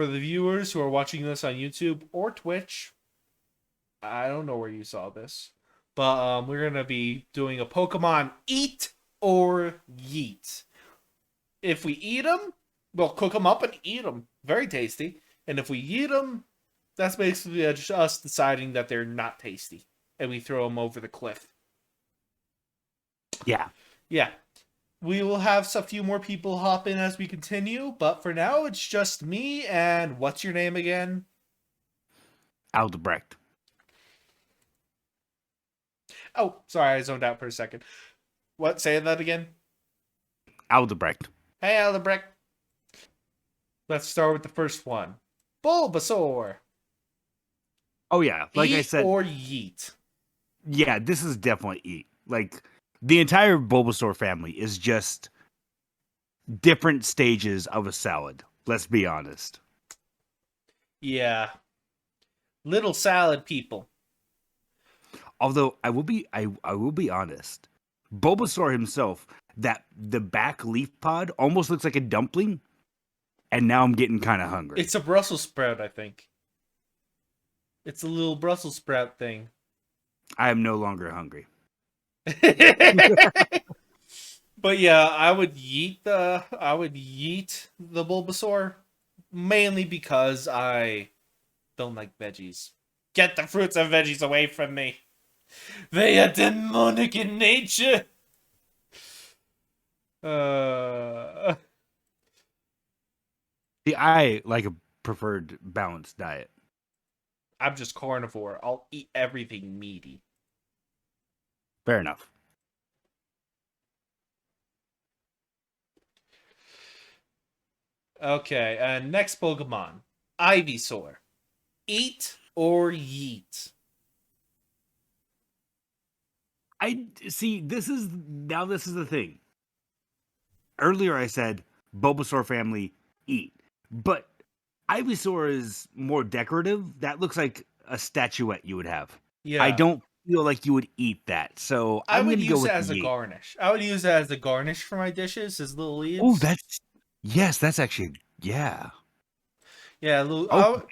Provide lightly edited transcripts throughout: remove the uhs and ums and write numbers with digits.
For the viewers who are watching this on YouTube or Twitch, I don't know where you saw this, but we're gonna be doing a Pokemon eat or yeet. If we eat them, we'll cook them up and eat them. Very tasty. And if we eat them, that's basically just us deciding that they're not tasty, and we throw them over the cliff. Yeah. Yeah. We will have a few more people hop in as we continue, but for now, it's just me and what's your name again? Aldebrecht. Oh, sorry, I zoned out for a second. What? Say that again? Aldebrecht. Hey, Albrecht. Let's start with the first one. Bulbasaur. Oh, yeah. Like Eat I said. or yeet? Yeah, this is definitely eat. Like, the entire Bulbasaur family is just different stages of a salad. Let's be honest. Yeah. Little salad people. Although I will be honest. Bulbasaur himself, the back leaf pod almost looks like a dumpling, and now I'm getting kind of hungry. It's a Brussels sprout, I think. It's a little Brussels sprout thing. I am no longer hungry. But yeah, I would yeet the Bulbasaur mainly because I don't like veggies. Get the fruits and veggies away from me. They are demonic in nature. See, I like a preferred balanced diet. I'm just carnivore. I'll eat everything meaty. Fair enough. Okay, and next Pokemon. Ivysaur. Eat or yeet? I see. This is the thing. Earlier, I said Bulbasaur family eat, but Ivysaur is more decorative. That looks like a statuette you would have. Yeah. I don't feel like you would eat that, so I I'm would going to go use with it as a yeet. garnish. I would use it as a garnish for my dishes, as little leaves. Oh, that's actually, yeah. Yeah, Oh,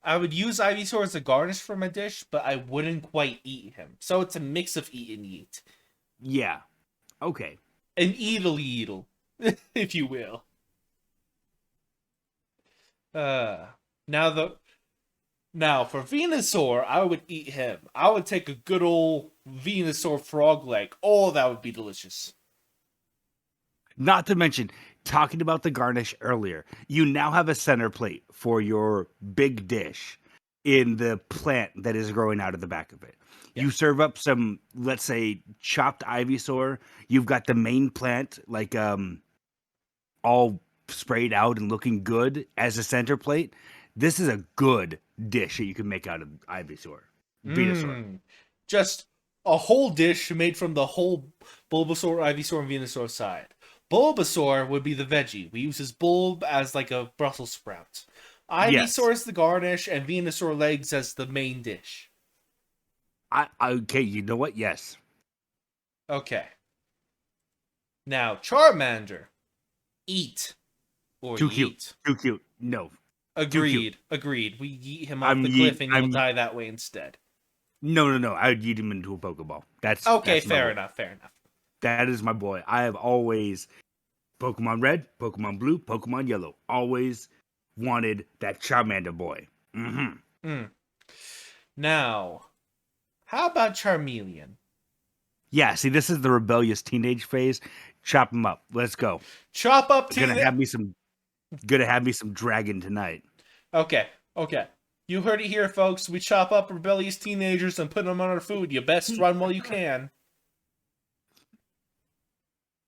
I would use Ivysaur as a garnish for my dish, but I wouldn't quite eat him. So it's a mix of eat and yeet. yeah. Okay. An eatle, if you will. Now for Venusaur, I would eat him. I would take a good old Venusaur frog leg. Oh, that would be delicious. Not to mention, talking about the garnish earlier, you now have a center plate for your big dish in the plant that is growing out of the back of it. Yeah. You serve up some, let's say, chopped Ivysaur. You've got the main plant, like, all sprayed out and looking good as a center plate. This is a good dish that you can make out of Ivysaur. Venusaur. Just a whole dish made from the whole Bulbasaur, Ivysaur, and Venusaur side. Bulbasaur would be the veggie. We use his bulb as like a Brussels sprout. Ivysaur is the garnish, and Venusaur legs as the main dish. Okay, you know what? Yes. Okay. Now, Charmander. Eat. Or Too yeet. cute. Too cute. No. Agreed. Agreed. We yeet him off the cliff and he'll die that way instead. No. I would yeet him into a Pokeball. That's okay. That's fair enough. That is my boy. I have always Pokemon Red, Pokemon Blue, Pokemon Yellow. Always wanted that Charmander boy. Now, how about Charmeleon? Yeah, see, this is the rebellious teenage phase. Chop him up. Let's go. Chop up. Gonna have me some dragon tonight. Okay. You heard it here, folks. We chop up rebellious teenagers and put them on our food. You best run while you can.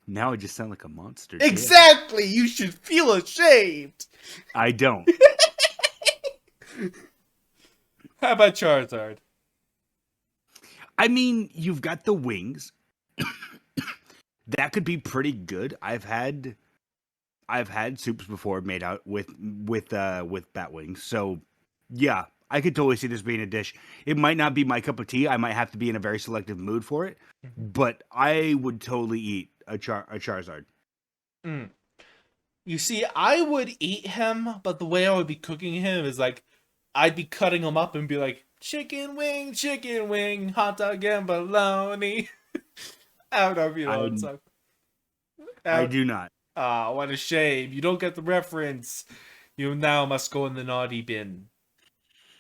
Now I just sound like a monster. Exactly. Dude. You should feel ashamed. I don't. How about Charizard? I mean, you've got the wings. That could be pretty good. I've had soups before made out with bat wings. So, yeah, I could totally see this being a dish. It might not be my cup of tea. I might have to be in a very selective mood for it. But I would totally eat a Charizard. You see, I would eat him, but the way I would be cooking him is like, I'd be cutting him up and be like, chicken wing, hot dog and bologna. I don't know if you know I what I'm I talking. do not. Ah, what a shame. You don't get the reference. You now must go in the naughty bin.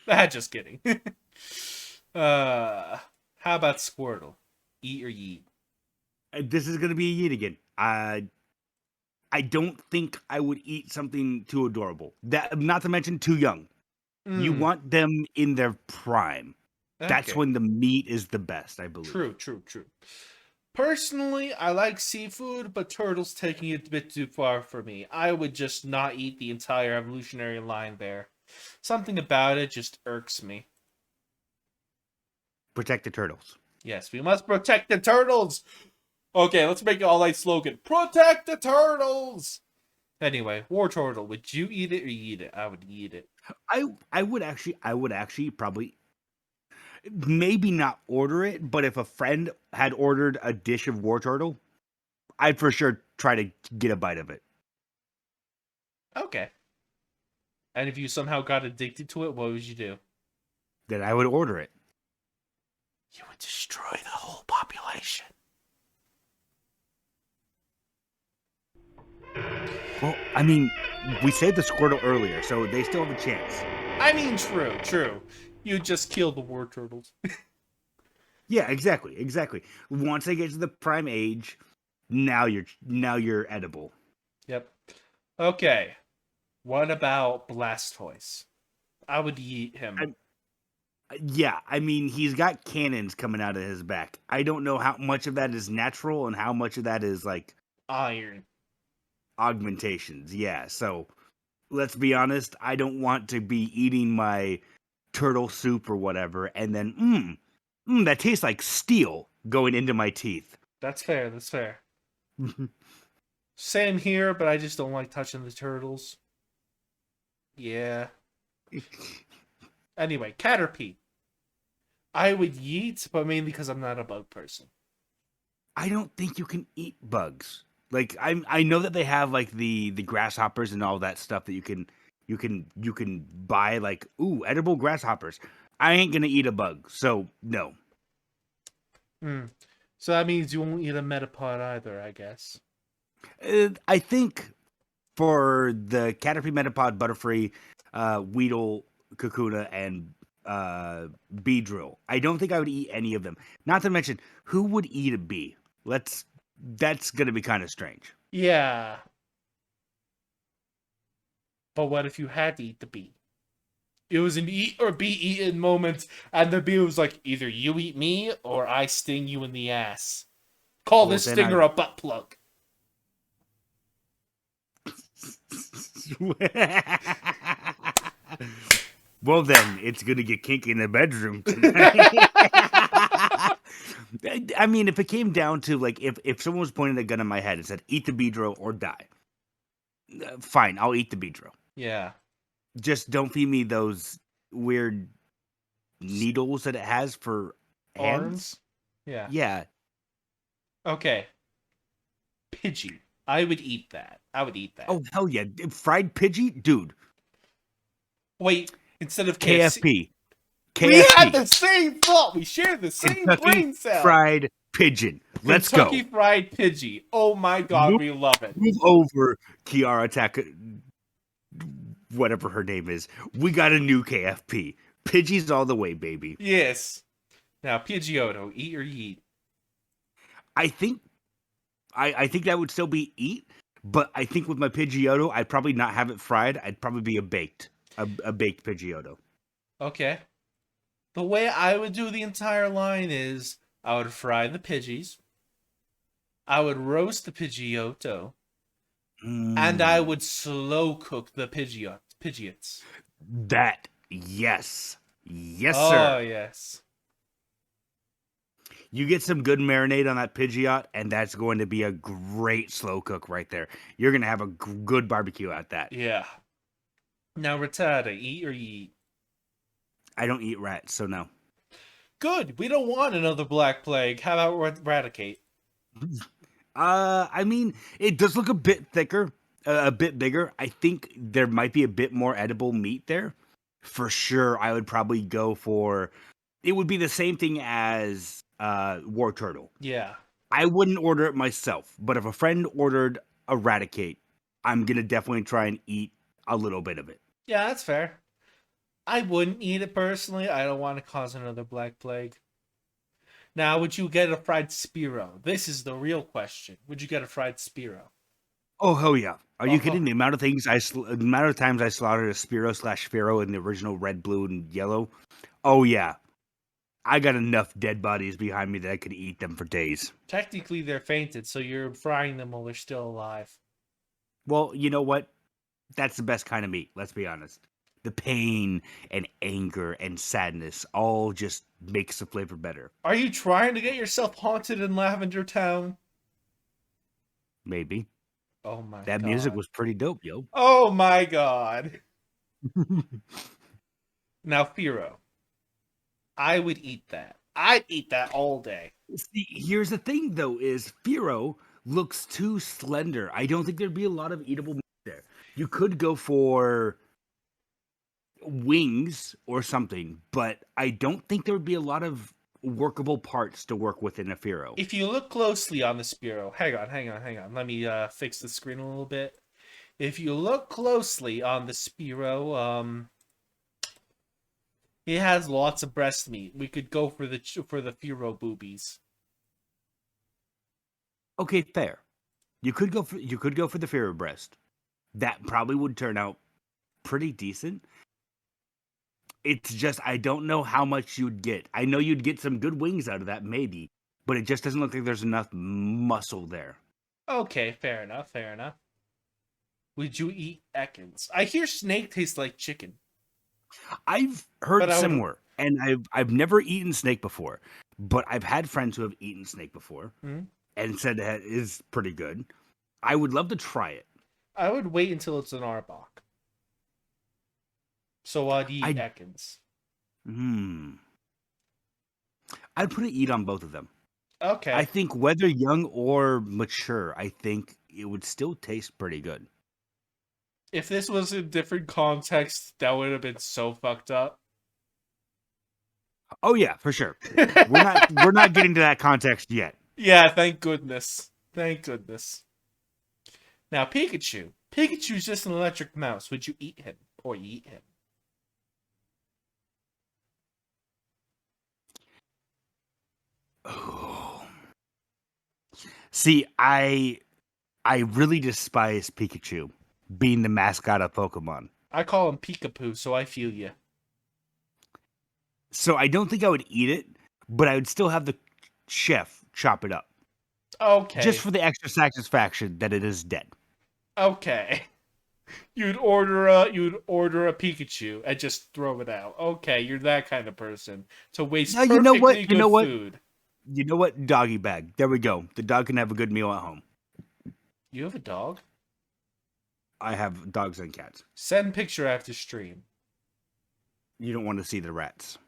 Ah, just kidding. How about Squirtle? Eat or yeet? This is gonna be a yeet again. I don't think I would eat something too adorable. That, not to mention too young. You Mm, want them in their prime. That's okay. when the meat is the best, I believe. True, true, true. Personally, I like seafood, but turtles taking it a bit too far for me. I would just not eat the entire evolutionary line there. Something about it just irks me. Protect the turtles. Yes, we must protect the turtles! Okay, let's make it all like slogan. Protect the turtles! Anyway, War Turtle, would you eat it or eat it? I would eat it. I would actually probably maybe not order it, but if a friend had ordered a dish of war turtle, I'd for sure try to get a bite of it. Okay. And if you somehow got addicted to it, what would you do? Then I would order it. You would destroy the whole population. Well, I mean, we saved the Squirtle earlier, so they still have a chance. I mean, true, true. You just killed the War Turtles. Yeah, exactly. Once they get to the prime age, now you're edible. Yep. Okay. What about Blastoise? I would eat him. Yeah, I mean, he's got cannons coming out of his back. I don't know how much of that is natural and how much of that is like Iron. augmentations. Yeah, so let's be honest, I don't want to be eating my turtle soup or whatever and then that tastes like steel going into my teeth. That's fair, that's fair. Same here, but I just don't like touching the turtles. Yeah. Anyway, Caterpie. I would yeet, but mainly because I'm not a bug person. I don't think you can eat bugs. Like I know that they have like the grasshoppers and all that stuff that you can buy like edible grasshoppers. I ain't gonna eat a bug, so no. Hmm. So that means you won't eat a metapod either, I guess. I think for the Caterpie Metapod, Butterfree, Weedle, Kakuna, and Beedrill, I don't think I would eat any of them. Not to mention, who would eat a bee? That's gonna be kind of strange. Yeah. But what if you had to eat the bee? It was an eat or be eaten moment, and the bee was like, either you eat me or I sting you in the ass. Call Well, this then stinger a butt plug. Well, then it's gonna get kinky in the bedroom tonight. I mean, if it came down to like, if someone was pointing a gun at my head and said, "Eat the Beedrill or die," fine, I'll eat the Beedrill. Yeah. Just don't feed me those weird needles that it has for hands. Arms? Yeah. Yeah, Okay. Pidgey. I would eat that. I would eat that. oh hell yeah, fried Pidgey, dude. Wait, instead of KFC. KFP, We had KFP, the same thought. We shared the same Kentucky brain cell. Fried Pigeon. Let's Kentucky go. Fried Pidgey. Oh my god, we love it. Move over, Kiara whatever her name is. We got a new KFP. Pidgey's all the way, baby. Yes. Now, Pidgeotto, eat or yeet. I think I think that would still be eat, but I think with my Pidgeotto, I'd probably not have it fried. I'd probably be a baked Pidgeotto. Okay. The way I would do the entire line is I would fry the Pidgeys, I would roast the Pidgeotto, and I Mm, would slow cook the Pidgeots. that yes, yes, Oh, sir. yes. You get some good marinade on that Pidgeot, and that's going to be a great slow cook right there. You're gonna have a good barbecue at that. Yeah. Now, Rattata, eat or yeet. I don't eat rats, so no. Good. We don't want another Black Plague. How about Eradicate? I mean, it does look a bit thicker. a bit bigger, I think there might be a bit more edible meat there. For sure, I would probably go for. It would be the same thing as War Turtle. Yeah. I wouldn't order it myself, but if a friend ordered Eradicate, I'm gonna definitely try and eat a little bit of it. Yeah, that's fair. I wouldn't eat it personally. I don't want to cause another Black Plague. Now, would you get a fried Spearow? This is the real question. Would you get a fried Spearow? Oh hell yeah! Are you Oh, kidding? The amount of times I slaughtered a Spearow/Pharaoh in the original red, blue, and yellow. Oh yeah, I got enough dead bodies behind me that I could eat them for days. technically they're fainted, so you're frying them while they're still alive. Well, you know what? That's the best kind of meat. Let's be honest. The pain and anger and sadness all just makes the flavor better. Are you trying to get yourself haunted in Lavender Town? Maybe Oh my that music god. was pretty dope, yo. Oh my god. Now, Firo. I would eat that. I'd eat that all day. See, here's the thing though: is Firo looks too slender. I don't think there'd be a lot of eatable meat there. You could go for wings or something, but I don't think there would be a lot of workable parts to work with in a Firo. If you look closely on the Spearow, hang on. Let me fix the screen a little bit. If you look closely on the Spearow, it has lots of breast meat. We could go for the Firo boobies. Okay, fair. You could go for the Firo breast. That probably would turn out pretty decent. It's just I don't know how much you'd get. I know you'd get some good wings out of that, maybe, but it just doesn't look like there's enough muscle there. Okay, fair enough. Fair enough. Would you eat Ekans? I hear snake tastes like chicken, I've but heard I would. similar, and I've never eaten snake before, but I've had friends who have eaten snake before Hmm? and said that it is pretty good. I would love to try it. I would wait until it's an Arbok. So I'd eat I Ekans. hmm. I'd put an eat on both of them. I Okay. think whether young or mature, I think it would still taste pretty good. If this was in different context, that would have been so fucked up. Oh yeah, for sure. We're not getting to that context yet. Yeah, thank goodness. Thank goodness. Now, Pikachu. Pikachu's just an electric mouse. Would you eat him or eat him? Oh. See, I really despise Pikachu being the mascot of Pokemon. I call him Peekapoo, so I feel you. So I don't think I would eat it, but I would still have the chef chop it up. Just Okay. for the extra satisfaction that it is dead. Okay. You'd order a Pikachu and just throw it out. Okay, you're that kind of person to waste Now you know what? perfectly You know good what? food. You know what? Doggy bag. There we go. The dog can have a good meal at home. You have a dog? I have dogs and cats. Send picture after stream. You don't want to see the rats.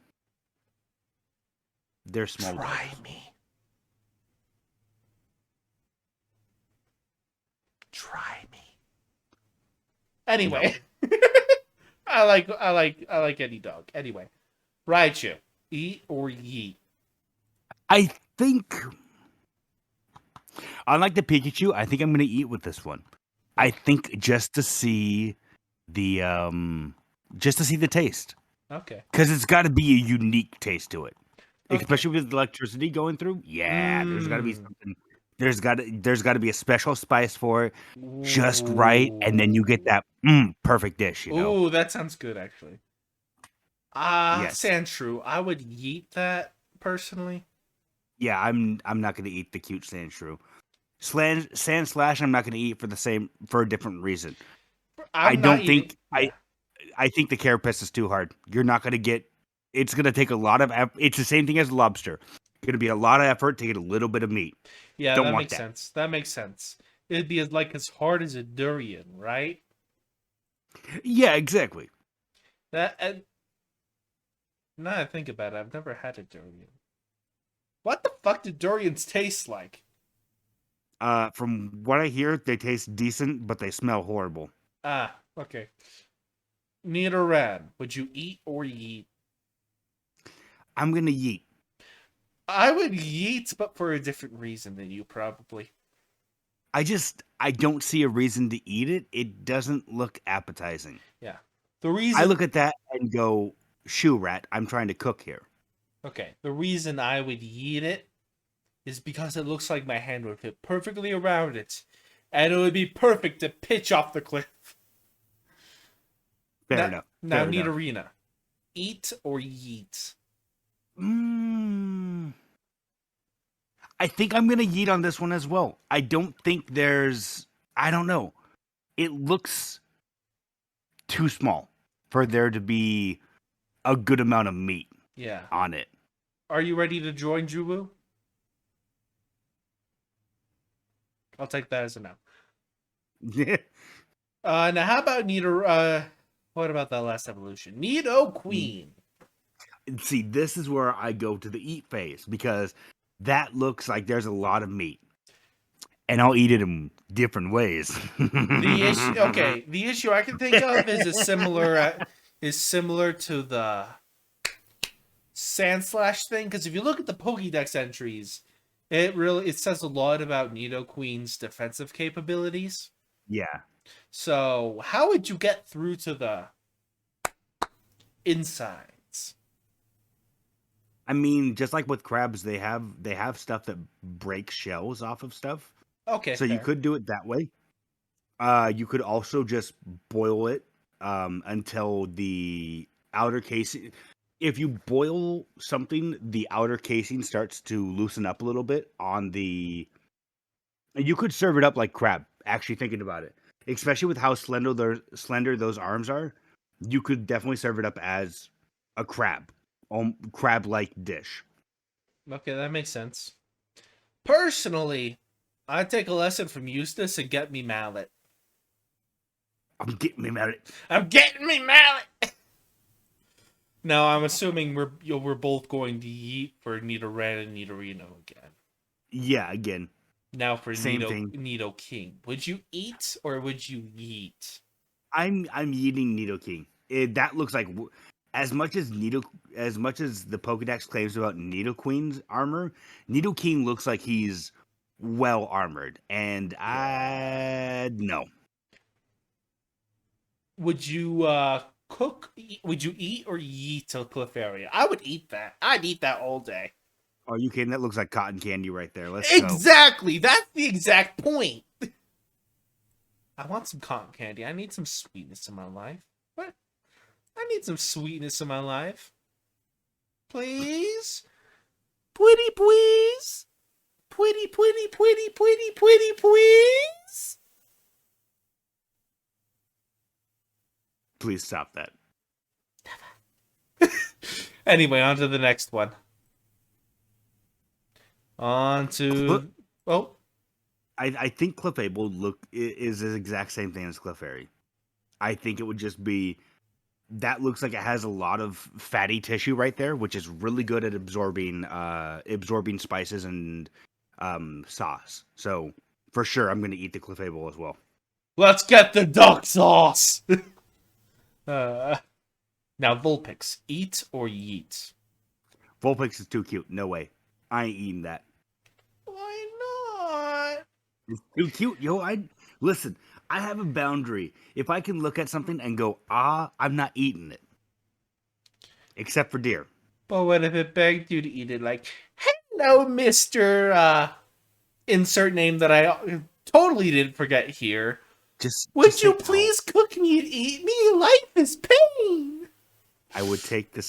They're small Try dogs. me. Try me. Anyway, I like any dog. Anyway, Raichu, eat or yeet? I think, unlike the Pikachu, I think I'm going to eat with this one. I think just to see the taste, Okay. because it's got to be a unique taste to it, Okay. especially with electricity going through. Yeah, there's got to be Mm. something. There's got to be a special spice for it, just right, and then you get that perfect dish. Ooh, that sounds good actually. Yes. Sandshrew. I would yeet that personally. Yeah, I'm not gonna eat the cute Sandshrew. Sand Slash I'm not gonna eat for a different reason. I I'm not don't eating. think Yeah. I think the carapace is too hard. You're not gonna get. It's gonna take a lot of. It's the same thing as lobster. Gonna be a lot of effort to get a little bit of meat. Yeah, Don't that want makes that. sense. That makes sense. It'd be like as hard as a durian, right? Yeah, exactly. That. And now that I think about it, I've never had a durian. What the fuck do durians taste like? From what I hear, they taste decent, but they smell horrible. Ah, okay. Nidoran, would you eat or yeet? I'm gonna yeet. I would yeet, but for a different reason than you probably. I don't see a reason to eat it. It doesn't look appetizing. Yeah. The I reason look at that and go, "Shoo rat, I'm trying to cook here." Okay, the reason I would yeet it is because it looks like my hand would fit perfectly around it, and it would be perfect to pitch off the cliff. Fair Now, enough. now Fair need enough. arena. Eat or yeet? Mm, I think I'm gonna yeet on this one as well. I don't think there's. I don't know. It looks too small for there to be a good amount of meat Yeah. on it. Are you ready to join Juwu? I'll take that as a no. Now how about Nido? What about that last evolution? Nido Queen. See, this is where I go to the eat phase because that looks like there's a lot of meat, and I'll eat it in different ways. The issue, okay, the issue I can think of is similar to the Sand Slash thing, because if you look at the Pokédex entries, it says a lot about Nidoqueen's defensive capabilities. Yeah. So how would you get through to the insides? I mean, just like with crabs, they have stuff that breaks shells off of stuff. Okay, So you fair. could do it that way. You could also just boil it until the outer casing. If you boil something, the outer casing starts to loosen up a little bit on the. You could serve it up like crab. Actually, thinking about it, especially with how slender those arms are, you could definitely serve it up as a crab-like dish. Okay, that makes sense. Personally, I'd take a lesson from Eustace and get me mallet. I'm getting me at it. I'm getting me mallet. Now I'm assuming we're both going to yeet for Nidoran and Nidorino again. Yeah, again, Now for same thing. Nidoking. Would you eat or would you yeet? I'm eating Nidoking. That looks like as much as the Pokedex claims about Nidoqueen's armor, Nidoking looks like he's well armored, and I no. Would you would you eat or yeet a Clefairy? I would eat that. I'd eat that all day. Are you kidding? That looks like cotton candy right there. Let's go. Exactly. That's the exact point. I want some cotton candy. I need some sweetness in my life. What? I need some sweetness in my life. Please? Pretty please? Pretty, please? Please stop that. Anyway, on to the next one. On to... Oh, I think Clefable is the exact same thing as Clefairy. I think it would just be that looks like it has a lot of fatty tissue right there, which is really good at absorbing spices and sauce. So for sure, I'm going to eat the Clefable as well. let's get the duck sauce! Now, Vulpix. Eat or yeet? Vulpix is too cute. No way. I ain't eating that. Why not? It's too cute, yo. Listen. I have a boundary. If I can look at something and go, I'm not eating it. Except for deer. But what if it begged you to eat it? Like, hello, Mr. Insert name that I totally didn't forget here. Would you please cook me and eat me? Life is pain. I would take the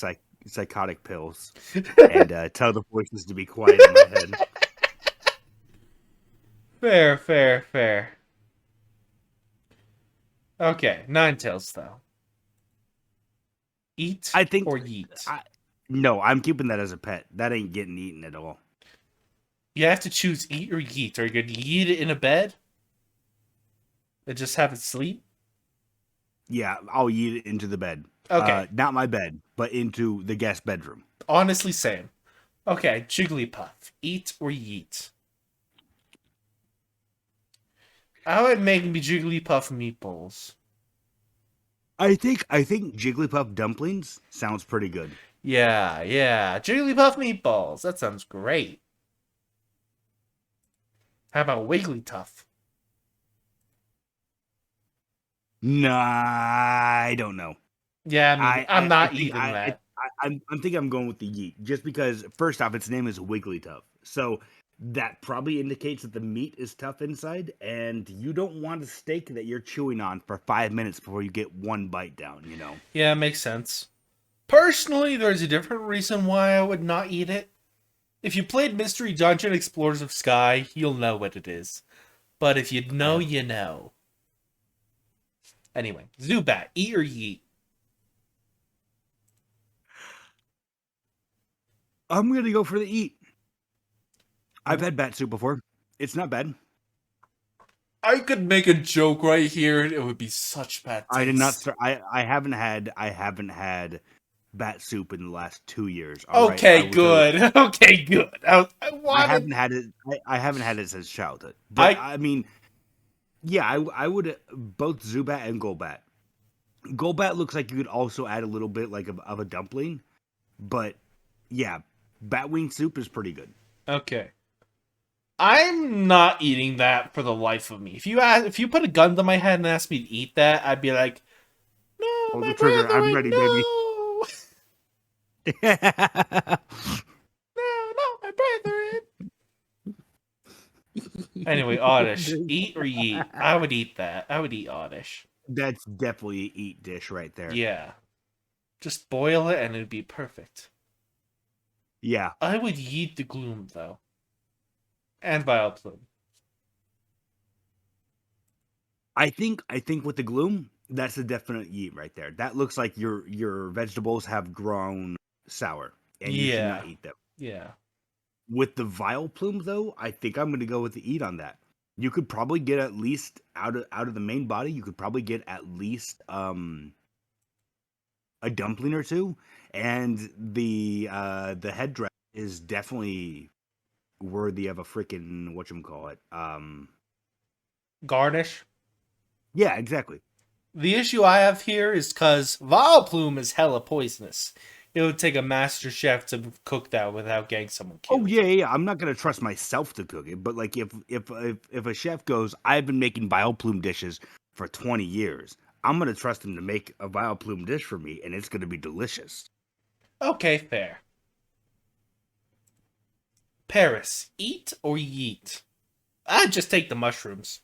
psychotic pills and tell the voices to be quiet in my head. Fair. Okay, Ninetales though. Eat or yeet? No, I'm keeping that as a pet. That ain't getting eaten at all. You have to choose eat or yeet. Are you going to yeet it in a bed? And just have it sleep? Yeah, I'll eat it into the bed. Okay. Not my bed, but into the guest bedroom. Honestly, same. Okay, Jigglypuff. Eat or yeet? I would make me Jigglypuff meatballs. I think Jigglypuff dumplings sounds pretty good. Yeah. Jigglypuff meatballs. That sounds great. How about Wigglytuff? Nah, I don't know. Yeah, I'm I not think eating that. I'm thinking I'm going with the yeet just because first off, its name is Wigglytuff, so that probably indicates that the meat is tough inside, and you don't want a steak that you're chewing on for 5 minutes before you get one bite down. You know. Yeah, makes sense. Personally, there's a different reason why I would not eat it. If you played Mystery Dungeon Explorers of Sky, you'll know what it is. But if you know, you know. Anyway, Zubat, eat or yeet? I'm gonna go for the eat. I've had bat soup before. It's not bad. I could make a joke right here, and it would be such bad taste. I did not. I haven't had bat soup in the last 2 years. Okay, good. Okay, good. I haven't had it. I haven't had it since childhood. But I mean, yeah, I would both Zubat and Golbat. Golbat looks like you could also add a little bit like of a dumpling, but yeah, batwing soup is pretty good. Okay. I'm not eating that for the life of me. If you put a gun to my head and asked me to eat that, I'd be like, no, Pull my the trigger. brethren, I'm ready, no. baby. No, not my brethren. Anyway, Oddish, eat or yeet? I would eat that. I would eat Oddish. That's definitely an eat dish right there. Yeah. Just boil it and it'd be perfect. Yeah. I would yeet the Gloom, though. And Vileplume. I think with the Gloom, that's a definite yeet right there. That looks like your vegetables have grown sour, and you should not eat them. Yeah. With the Vileplume, though, I think I'm going to go with the eat on that. You could probably get at least out of the main body. You could probably get at least a dumpling or two, and the headdress is definitely worthy of a freaking whatchamacallit. Garnish. Yeah, exactly. The issue I have here is because Vileplume is hella poisonous. It would take a master chef to cook that without getting someone killed. Oh yeah. I'm not gonna trust myself to cook it, but like if a chef goes, I've been making Vileplume dishes for 20 years, I'm gonna trust him to make a Vileplume dish for me, and it's gonna be delicious. Okay, fair. Paris, eat or yeet? I'd just take the mushrooms.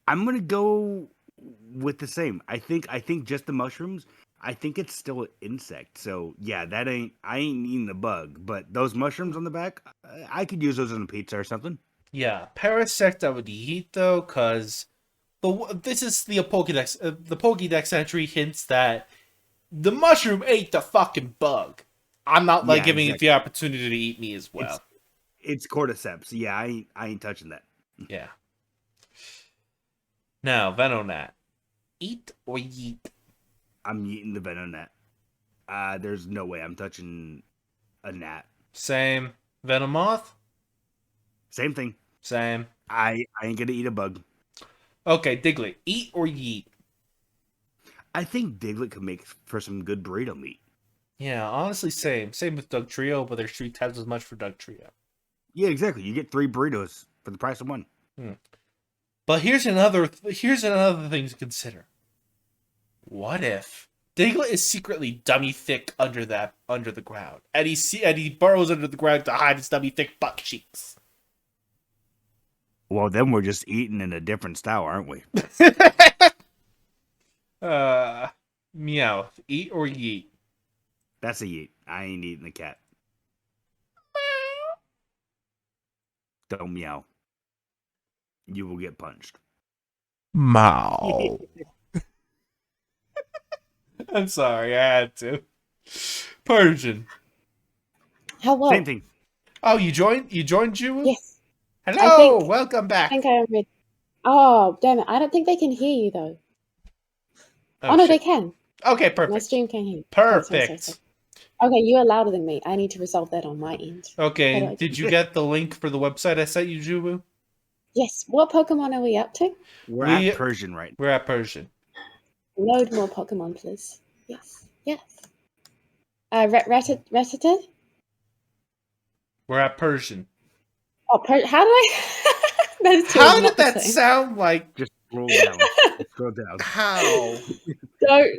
I'm gonna go with the same. I think just the mushrooms. I think it's still an insect. So yeah, I ain't eating the bug, but those mushrooms on the back, I could use those on a pizza or something. Yeah, Parasect I would yeet though, cause this is the Pokédex. The Pokédex entry hints that the mushroom ate the fucking bug. I'm not giving it the opportunity to eat me as well. It's cordyceps. Yeah, I ain't touching that. Yeah. Now, Venonat. Eat or yeet? I'm eating the Venonat. There's no way I'm touching a gnat. Same. Venomoth? Same thing. Same. I ain't gonna eat a bug. Okay, Diglett. Eat or yeet? I think Diglett could make for some good burrito meat. Yeah, honestly, same. Same with Doug Trio, but there's 3 times as much for Doug Trio. Yeah, exactly. You get 3 burritos for the price of 1. But here's another thing to consider. What if Diglett is secretly dummy thick under the ground, and he burrows under the ground to hide his dummy thick butt cheeks? Well, then we're just eating in a different style, aren't we? Meow. Eat or yeet? That's a yeet. I ain't eating the cat. Don't meow. You will get punched. Mow. I'm sorry, I had to. Persian. Hello. Same thing. Oh, you joined Juwu? Yes. Hello, welcome back. I think I read. Oh, damn it. I don't think they can hear you, though. Oh, no, shit. they can. Okay, My perfect. stream can hear you. Perfect. Sorry. Okay, you are louder than me. I need to resolve that on my end. Okay, did you get the link for the website I sent you, Juwu? Yes. What Pokemon are we up to? We're We- at Persian right now. We're at Persian. Load more Pokemon, please. Yes. Yes. Rattata? We're at Persian. Oh, how do I? Those two How are not did the that same. sound like? Just scroll down. Scroll down. How?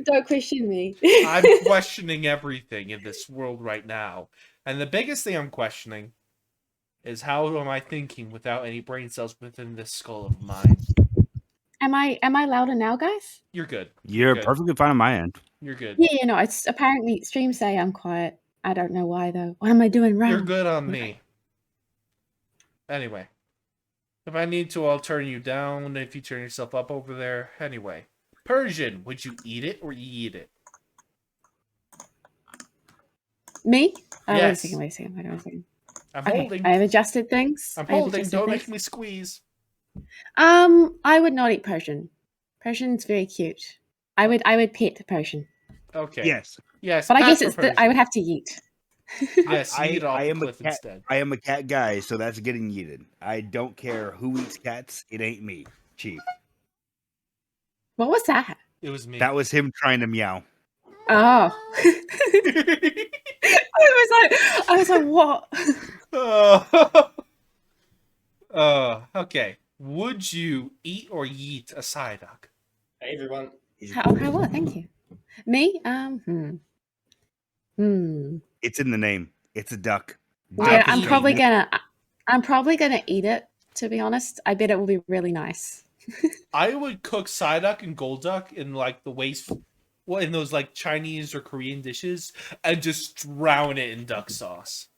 Don't question me. I'm questioning everything in this world right now. And the biggest thing I'm questioning is how am I thinking without any brain cells within this skull of mine? Am I louder now, guys? You're good. You're good. perfectly fine on my end. You're good. Yeah, no, it's apparently streams say I'm quiet. I don't know why though. What am I doing wrong? You're good on me. Anyway. If I need to, I'll turn you down if you turn yourself up over there. Anyway. Persian, would you eat it or eat it? Me? Yes. Wait a second. I'm Okay, holding. I have adjusted things. I'm I have holding. adjusted Don't things. make me squeeze. I would not eat Persian. Persian's very cute. I would pet Persian. Okay. Yes. Yes. But I pass guess for I would Persian. have to eat. Yes, eat off I the am a cliff cat. instead. I am a cat guy, so that's getting yeeted. I don't care who eats cats. It ain't me, Chief. What was that? It was me. That was him trying to meow. Oh. I was like, what? Okay. Would you eat or yeet a Psyduck? Hey everyone. How what? Thank you. Me? It's in the name. It's a duck. Yeah, Duck is I'm eat probably great. gonna eat it, to be honest. I bet it will be really nice. I would cook Psyduck and Golduck in like the waste, well, in those like Chinese or Korean dishes, and just drown it in duck sauce.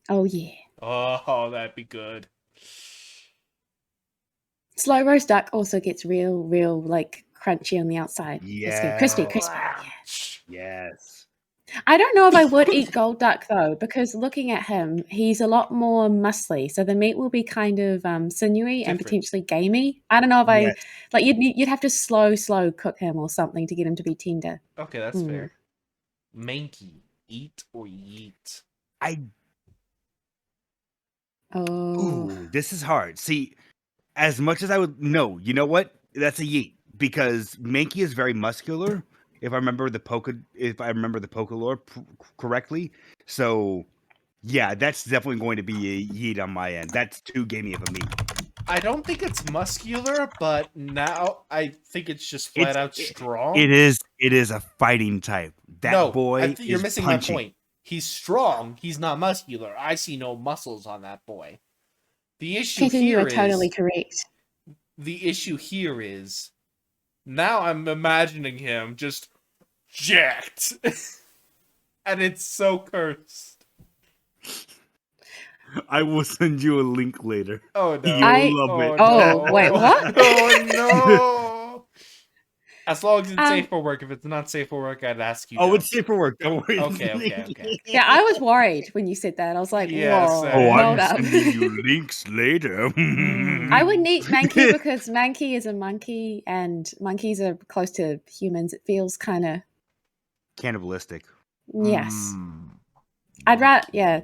Oh yeah. Oh, that'd be good. Slow roast duck also gets real like crunchy on the outside. It's good. Crispy. Yeah. Yes. I don't know if I would eat gold duck though, because looking at him, he's a lot more muscly. So the meat will be kind of sinewy and Different. potentially gamey. I don't know if Yes. you'd have to slow cook him or something to get him to be tender. Okay, that's Mm. fair. Mankey, eat or yeet? Oh, Ooh, this is hard. See, as much as I would no, you know what? That's a yeet because Mankey is very muscular. If I remember the Poke lore correctly, so yeah, that's definitely going to be a yeet on my end. That's too gamey of a meat. I don't think it's muscular, but now I think it's just flat out strong. It is a fighting type. That boy I think you're is missing punching. my point. He's strong. He's not muscular. I see no muscles on that boy. The issue Keaton, you here are totally is correct. the issue here is now I'm imagining him just jacked, and it's so cursed. I will send you a link later. Oh no! You'll love it. Oh, wait, what? Oh no! As long as it's Um, safe for work. If it's not safe for work, I'd ask you. Oh, don't. it's safe for work. Don't worry. Okay. Yeah, I was worried when you said that. I was like, Yeah, whoa, same. Oh, hold I'm up. sending you links later. I wouldn't eat Mankey because Mankey is a monkey and monkeys are close to humans. It feels kind of, Cannibalistic. yes. Mm. I'd rather, yeah.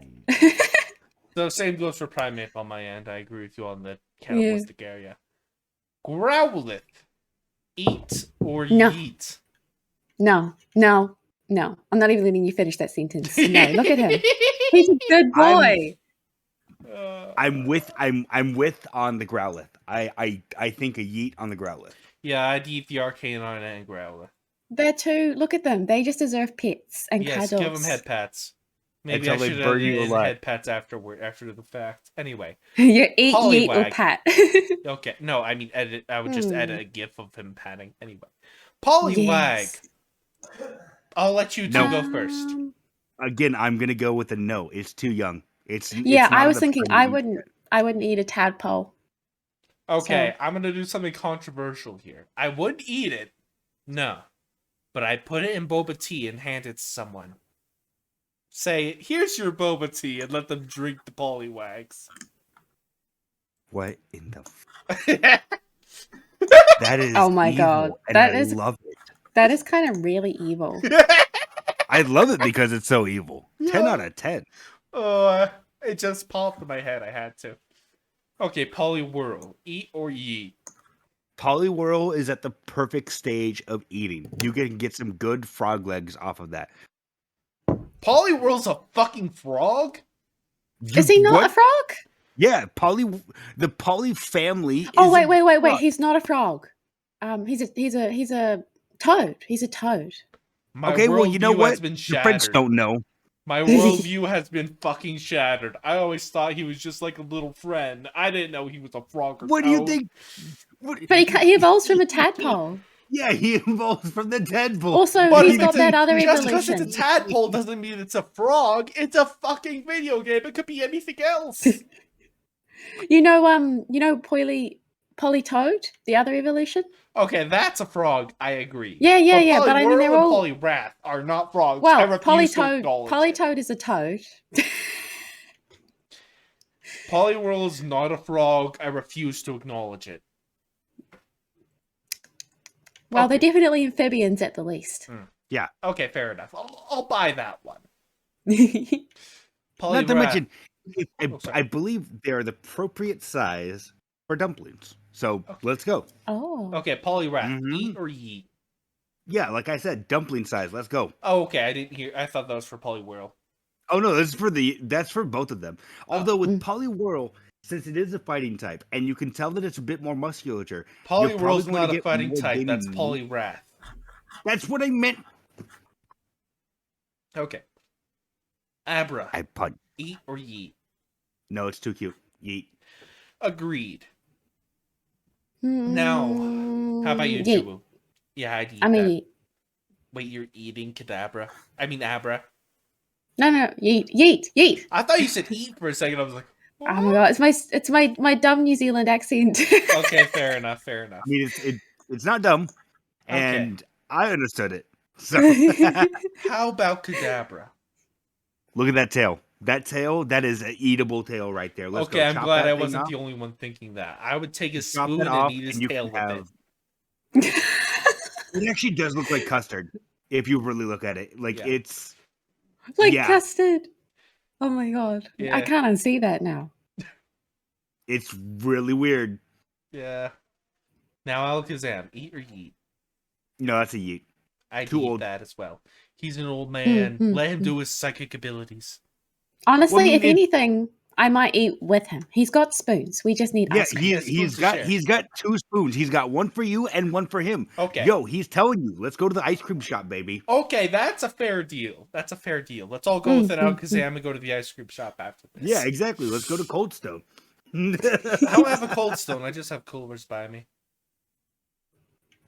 So same goes for Primate on my end. I agree with you on the cannibalistic area. Growlithe, eat or No. yeet? No. I'm not even letting you finish that sentence. No, look at him. He's a good boy. I'm with on the Growlithe. I think a yeet on the Growlithe. Yeah, I'd eat the Arcanine and Growlithe. They're two, look at them. They just deserve pets and Yes, cuddles. give them head pats. Maybe Until I they should have burn you added alive. head pats after the fact. Anyway, You eat, yeet, or Poliwag. pat. okay. No, I mean edit. I would just edit a gif of him patting. Anyway, Poliwag. Yes. I'll let you two go first. Again, I'm gonna go with a no. It's too young. It's Yeah, it's not I was the thinking prime I yeet. wouldn't eat a tadpole. Okay, So- I'm gonna do something controversial here. I would eat it, no, but I put it in boba tea and hand it to someone. Say, here's your boba tea, and let them drink the Poliwags. What in the? That is. Oh my evil, God. and That I is- love it. That is kind of really evil. I love it because it's so evil. 10 Yeah. out of 10. Oh, it just popped in my head. I had to. Okay, Poliwhirl. Eat or yeet? Poliwhirl is at the perfect stage of eating. You can get some good frog legs off of that. Poliwhirl's a fucking frog? Is he not What? a frog? Yeah, the Poly family. Oh, is wait. He's not a frog. He's a toad. He's a toad. My Okay, well, you know worldview has what? been Your friends shattered. don't know. My worldview has been fucking shattered. I always thought he was just like a little friend. I didn't know he was a frog or What do you toad. think? But he evolves from a tadpole. Yeah, he evolved from the Deadpool. Also, But he's if got it's that other just because evolution. it's a tadpole doesn't mean it's a frog. It's a fucking video game. It could be anything else. You know Polytoad, the other evolution? Okay, that's a frog. I agree. Yeah. But I mean, they're and all Poliwrath are not frogs. I well. refuse to acknowledge it. Polytoad is a toad. Poliwhirl is not a frog. I refuse to acknowledge it. Well, Okay. they're definitely amphibians at the least. Yeah. Okay, fair enough. I'll buy that one. Not to Poliwrath. mention, sorry. I believe they're the appropriate size for dumplings. So let's go. Oh. Okay, Poliwrath. Mhm. Eat or yeet? Yeah, like I said, dumpling size. Let's go. Oh, okay. I didn't hear. I thought that was for Poliwhirl. Oh no, that's for both of them. Although with Mm. Poliwhirl, since it is a fighting type, and you can tell that it's a bit more musculature. Poliwhirl's going to not a get fighting more type. gaming That's meat. Poliwrath. That's what I meant. Okay. Abra. I pun. Eat or yeet? No, it's too cute. Yeet. Agreed. Now, how about you, Yeet. Juwu? Yeah, I'd eat I mean, that. yeet. Wait, you're eating Kadabra? I mean, Abra. No, yeet. I thought you said eat for a second. I was like, Oh my god, it's my dumb New Zealand accent. okay, fair enough. I mean, it's not dumb, Okay. and I understood it. So How about Kadabra? look at that tail. That is an eatable tail right there. Let's Okay, go. I'm Chop glad that I thing wasn't off, the only one thinking that. I would take a chop spoon that and off, eat his and you tail can with it. It actually does look like custard if you really look at it. Like Yeah. it's Like yeah. custard. Oh my god. Yeah. I can't unsee that now. It's really weird. Yeah. Now Alakazam, eat or yeet? No, that's a yeet. I'd Too eat old. that as well. He's an old man. mm, Let him mm. do his psychic abilities. Honestly, Well, I mean, if anything, I might eat with him. He's got spoons. We just need Yeah, ice cream. he's got two spoons. He's got one for you and one for him. Okay. Yo, he's telling you, let's go to the ice cream shop, baby. Okay, that's a fair deal. Let's all go with an Mm, Alakazam and go to the ice cream shop after this. Yeah, exactly. Let's go to Cold Stone. I don't have a Cold Stone. I just have coolers by me.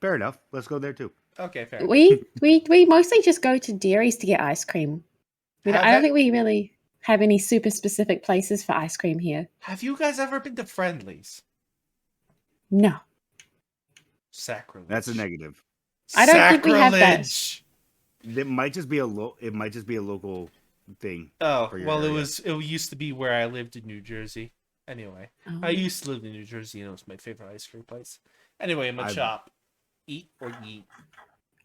Fair enough. Let's go there too. Okay, fair. We mostly just go to dairies to get ice cream. I don't think we really have any super specific places for ice cream here. Have you guys ever been to Friendlies? No. Sacrilege. That's a negative. I don't think we have that. Sacrilege! It might just be a local thing. Oh, for your well, area. it used to be where I lived in New Jersey. Anyway, I Oh. used to live in New Jersey and it was my favorite ice cream place. Anyway, in my shop, eat or yeet?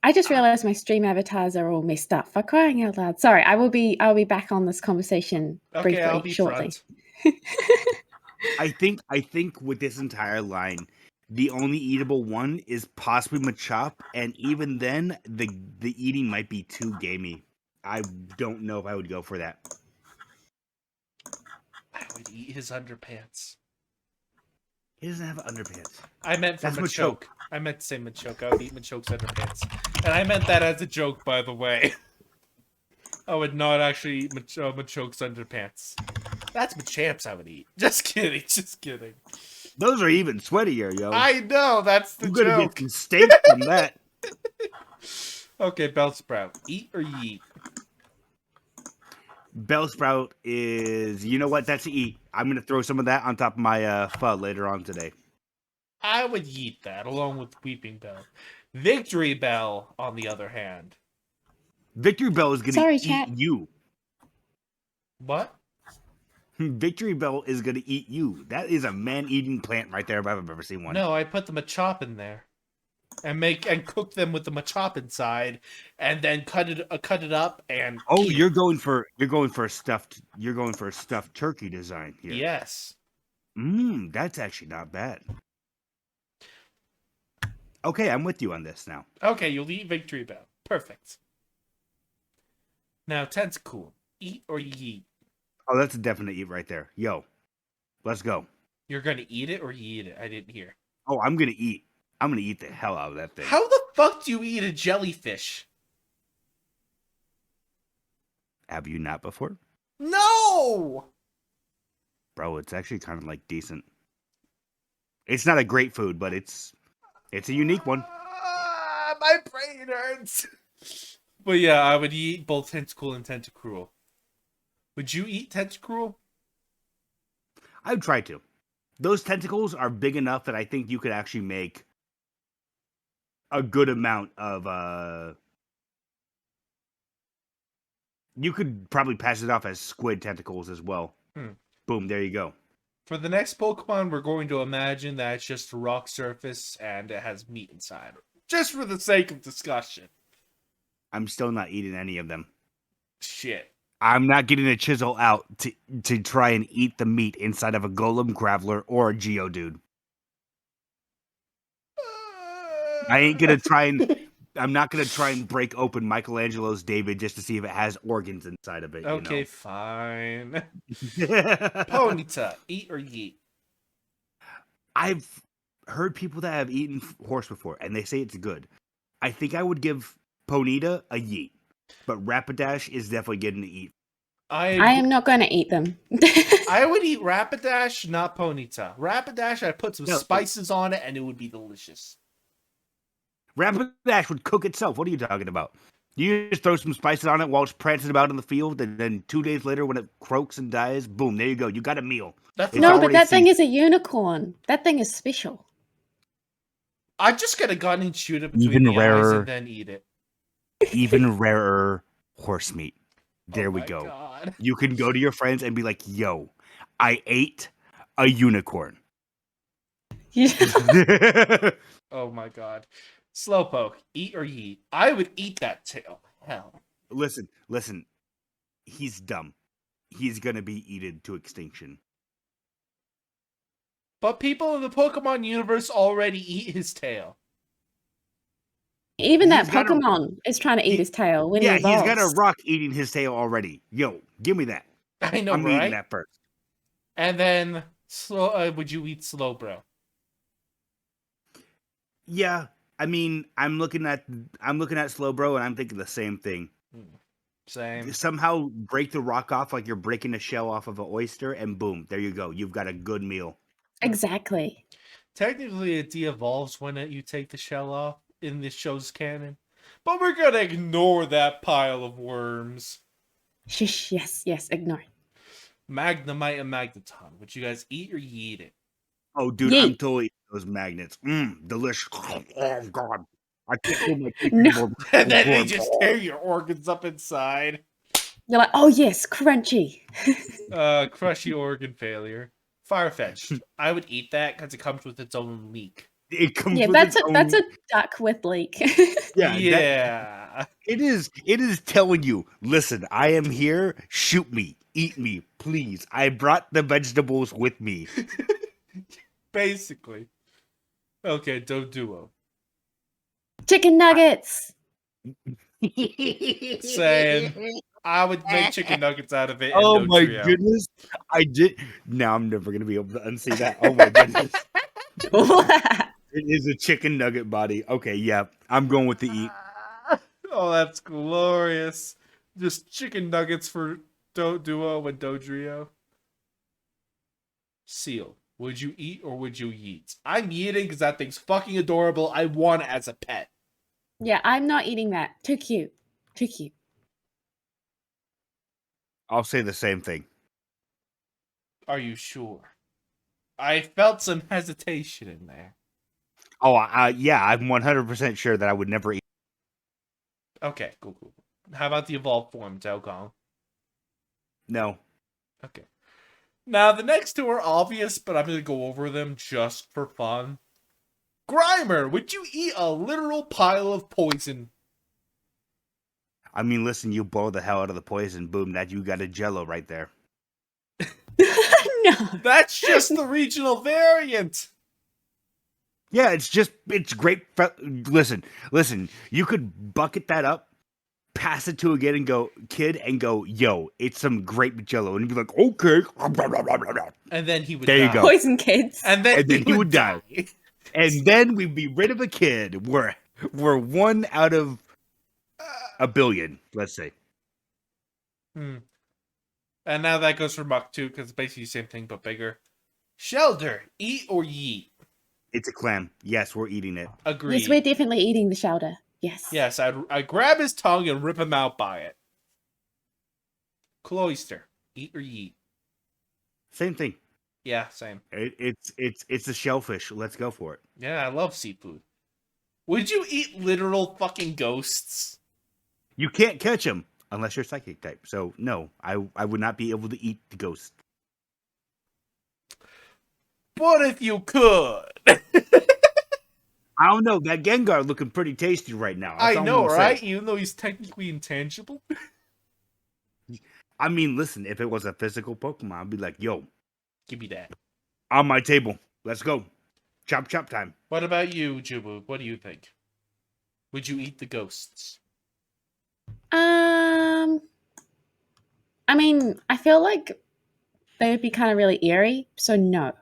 I just realized my stream avatars are all messed up. For crying out loud. Sorry, I'll be back on this conversation briefly Okay, I'll be shortly. front. I think with this entire line, the only eatable one is possibly Machop, and even then, the eating might be too gamey. I don't know if I would go for that. I would eat his underpants. He doesn't have underpants. I meant for That's Machoke. I meant to say Machoke. I would eat Machoke's underpants. And I meant that as a joke, by the way. I would not actually eat Machoke's underpants. That's Machamp's I would eat. Just kidding, just kidding. Those are even sweatier, yo. I know, that's the I'm gonna joke. get some steak from that. Okay, Bellsprout. Eat or yeet? Bellsprout is, you know what? That's a eat. I'm gonna throw some of that on top of my pho later on today. I would yeet that, along with Weeping Bell. Victory Bell, on the other hand. Victory Bell is gonna Sorry, eat chat. you. What? Victory Bell is gonna eat you. That is a man-eating plant right there if I've ever seen one. No, I put the Machop in there. And cook them with the Machop inside, and then cut it up and Oh, eat you're going for a stuffed turkey design here. Yes. That's actually not bad. Okay, I'm with you on this now. Okay, you'll eat Victory Bell. Perfect. Now, Tentacool. Eat or yeet? Oh, that's a definite eat right there. Yo, let's go. You're gonna eat it or yeet it? I didn't hear. Oh, I'm gonna eat. I'm gonna eat the hell out of that thing. How the fuck do you eat a jellyfish? Have you not before? No! Bro, it's actually kind of like decent. It's not a great food, but it's a unique one. My brain hurts. But yeah, I would eat both Tentacool and Tentacruel. Would you eat Tentacruel? I would try to. Those tentacles are big enough that I think you could actually make a good amount of you could probably pass it off as squid tentacles as well. Boom, there you go. For the next Pokemon, we're going to imagine that it's just a rock surface and it has meat inside. Just for the sake of discussion. I'm still not eating any of them. Shit. I'm not getting a chisel out to try and eat the meat inside of a Golem, Graveler, or a Geodude. I ain't gonna try and... I'm not gonna try and break open Michelangelo's David just to see if it has organs inside of it. Okay, you know? fine. Ponyta, eat or yeet? I've heard people that have eaten horse before, and they say it's good. I think I would give Ponyta a yeet, but Rapidash is definitely getting to eat. I am not going to eat them. I would eat Rapidash, not Ponyta. Rapidash, I'd put some spices on it, and it would be delicious. Rapidash would cook itself. What are you talking about? You just throw some spices on it while it's prancing about in the field, and then 2 days later, when it croaks and dies, boom, there you go. You got a meal. No, but that thing is a unicorn. That thing is special. I'd just get a gun and shoot it between the eyes and then eat it. Even rarer horse meat. There we go. God. You can go to your friends and be like, yo, I ate a unicorn. Yeah. Oh my god. Slowpoke, eat or yeet? I would eat that tail. Hell. Listen. He's dumb. He's gonna be eaten to extinction. But people in the Pokemon universe already eat his tail. Even that Pokemon is trying to eat his tail when he evolves. He's got a rock eating his tail already. Yo, give me that. I know, I'm eating that first. And then, would you eat Slowbro? Yeah, I mean, I'm looking at Slowbro, and I'm thinking the same thing. Same. Somehow break the rock off like you're breaking a shell off of an oyster, and boom, there you go. You've got a good meal. Exactly. Technically, it de-evolves when you take the shell off in this show's canon. But we're gonna ignore that pile of worms. Shush, yes, ignore. Magnemite and Magneton. Would you guys eat or yeet it? Oh, dude, I'm totally eating those magnets. Delicious. Oh, God. I can't feel my teeth anymore. And then they just tear your organs up inside. You're like, oh yes, crunchy. Crushy organ failure. Farfetch'd. I would eat that because it comes with its own leek. It comes with that's a duck with leek. Yeah. It is telling you, listen, I am here, shoot me, eat me, please. I brought the vegetables with me. Basically. Okay, Doduo. Chicken nuggets. Saying I would make chicken nuggets out of it. Oh my goodness. I did. Now I'm never going to be able to unsee that. Oh my goodness. It is a chicken nugget body. Okay, yeah. I'm going with the eat. Oh, that's glorious. Just chicken nuggets for Duo and Dodrio. Seal. Would you eat or would you yeet? I'm eating because that thing's fucking adorable. I want it as a pet. Yeah, I'm not eating that. Too cute. Too cute. I'll say the same thing. Are you sure? I felt some hesitation in there. Oh, yeah, I'm 100% sure that I would never eat. Okay, cool. How about the evolved form, Delgong? No. Okay. Now, the next two are obvious, but I'm going to go over them just for fun. Grimer, would you eat a literal pile of poison? I mean, listen, you boil the hell out of the poison, boom, that you got a jello right there. No. That's just the regional variant. Yeah, it's great. Listen. You could bucket that up, pass it to a kid, and go, yo, it's some grape jello, and he'd be like, okay. And then he would There die. you go. Poison kids. And then, he would die. And then we'd be rid of a kid. We're 1 out of a billion, let's say. And now that goes for Muck too, because it's basically the same thing but bigger. Shelter, eat or yeet? It's a clam. Yes, we're eating it. Agreed. Yes, we're definitely eating the shoulder. Yes. Yes, I'd grab his tongue and rip him out by it. Cloyster, eat or yeet? Same thing. Yeah, same. It's a shellfish. Let's go for it. Yeah, I love seafood. Would you eat literal fucking ghosts? You can't catch them unless you're psychic type. So no, I would not be able to eat the ghost. But if you could. I don't know. That Gengar looking pretty tasty right now. That's I all I'm know, gonna right? say. Even though he's technically intangible. I mean, listen, if it was a physical Pokemon, I'd be like, yo, Give me that. on my table. Let's go. Chop time. What about you, Juwu? What do you think? Would you eat the ghosts? I mean, I feel like they would be kind of really eerie, so no.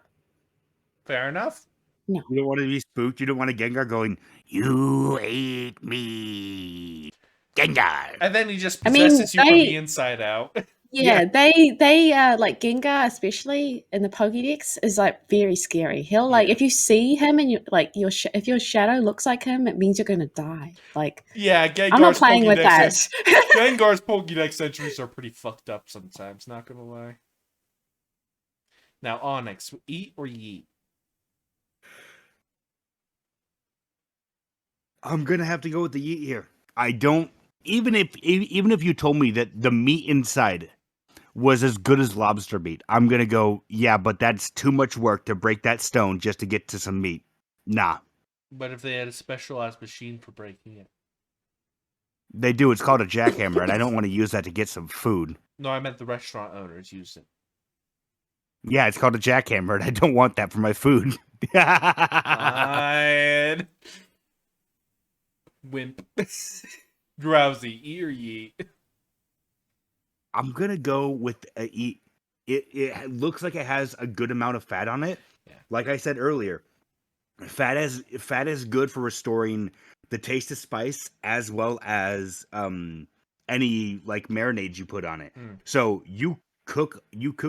Fair enough. You don't want to be spooked. You don't want a Gengar going, you ate me. Gengar. And then he just I mean, possesses you from the inside out. Yeah, they like Gengar, especially in the Pokédex, is like very scary. He'll like if you see him and you like if your shadow looks like him, it means you're gonna die. Like Yeah, Gengar's I'm not playing with that. Gengar's Pokédex entries are pretty fucked up sometimes, not gonna lie. Now, Onyx, eat or yeet? I'm gonna have to go with the yeet here. I don't even if you told me that the meat inside was as good as lobster meat, I'm gonna go, yeah, but that's too much work to break that stone just to get to some meat. Nah. But if they had a specialized machine for breaking it? They do. It's called a jackhammer, and I don't want to use that to get some food. No, I meant the restaurant owners used it. Yeah, it's called a jackhammer, and I don't want that for my food. Fine. Wimp. Drowsy, eat or yeet? I'm gonna go with a eat. It looks like it has a good amount of fat on it. Yeah. Like I said earlier, fat is good for restoring the taste of spice as well as any like marinades you put on it. So you cook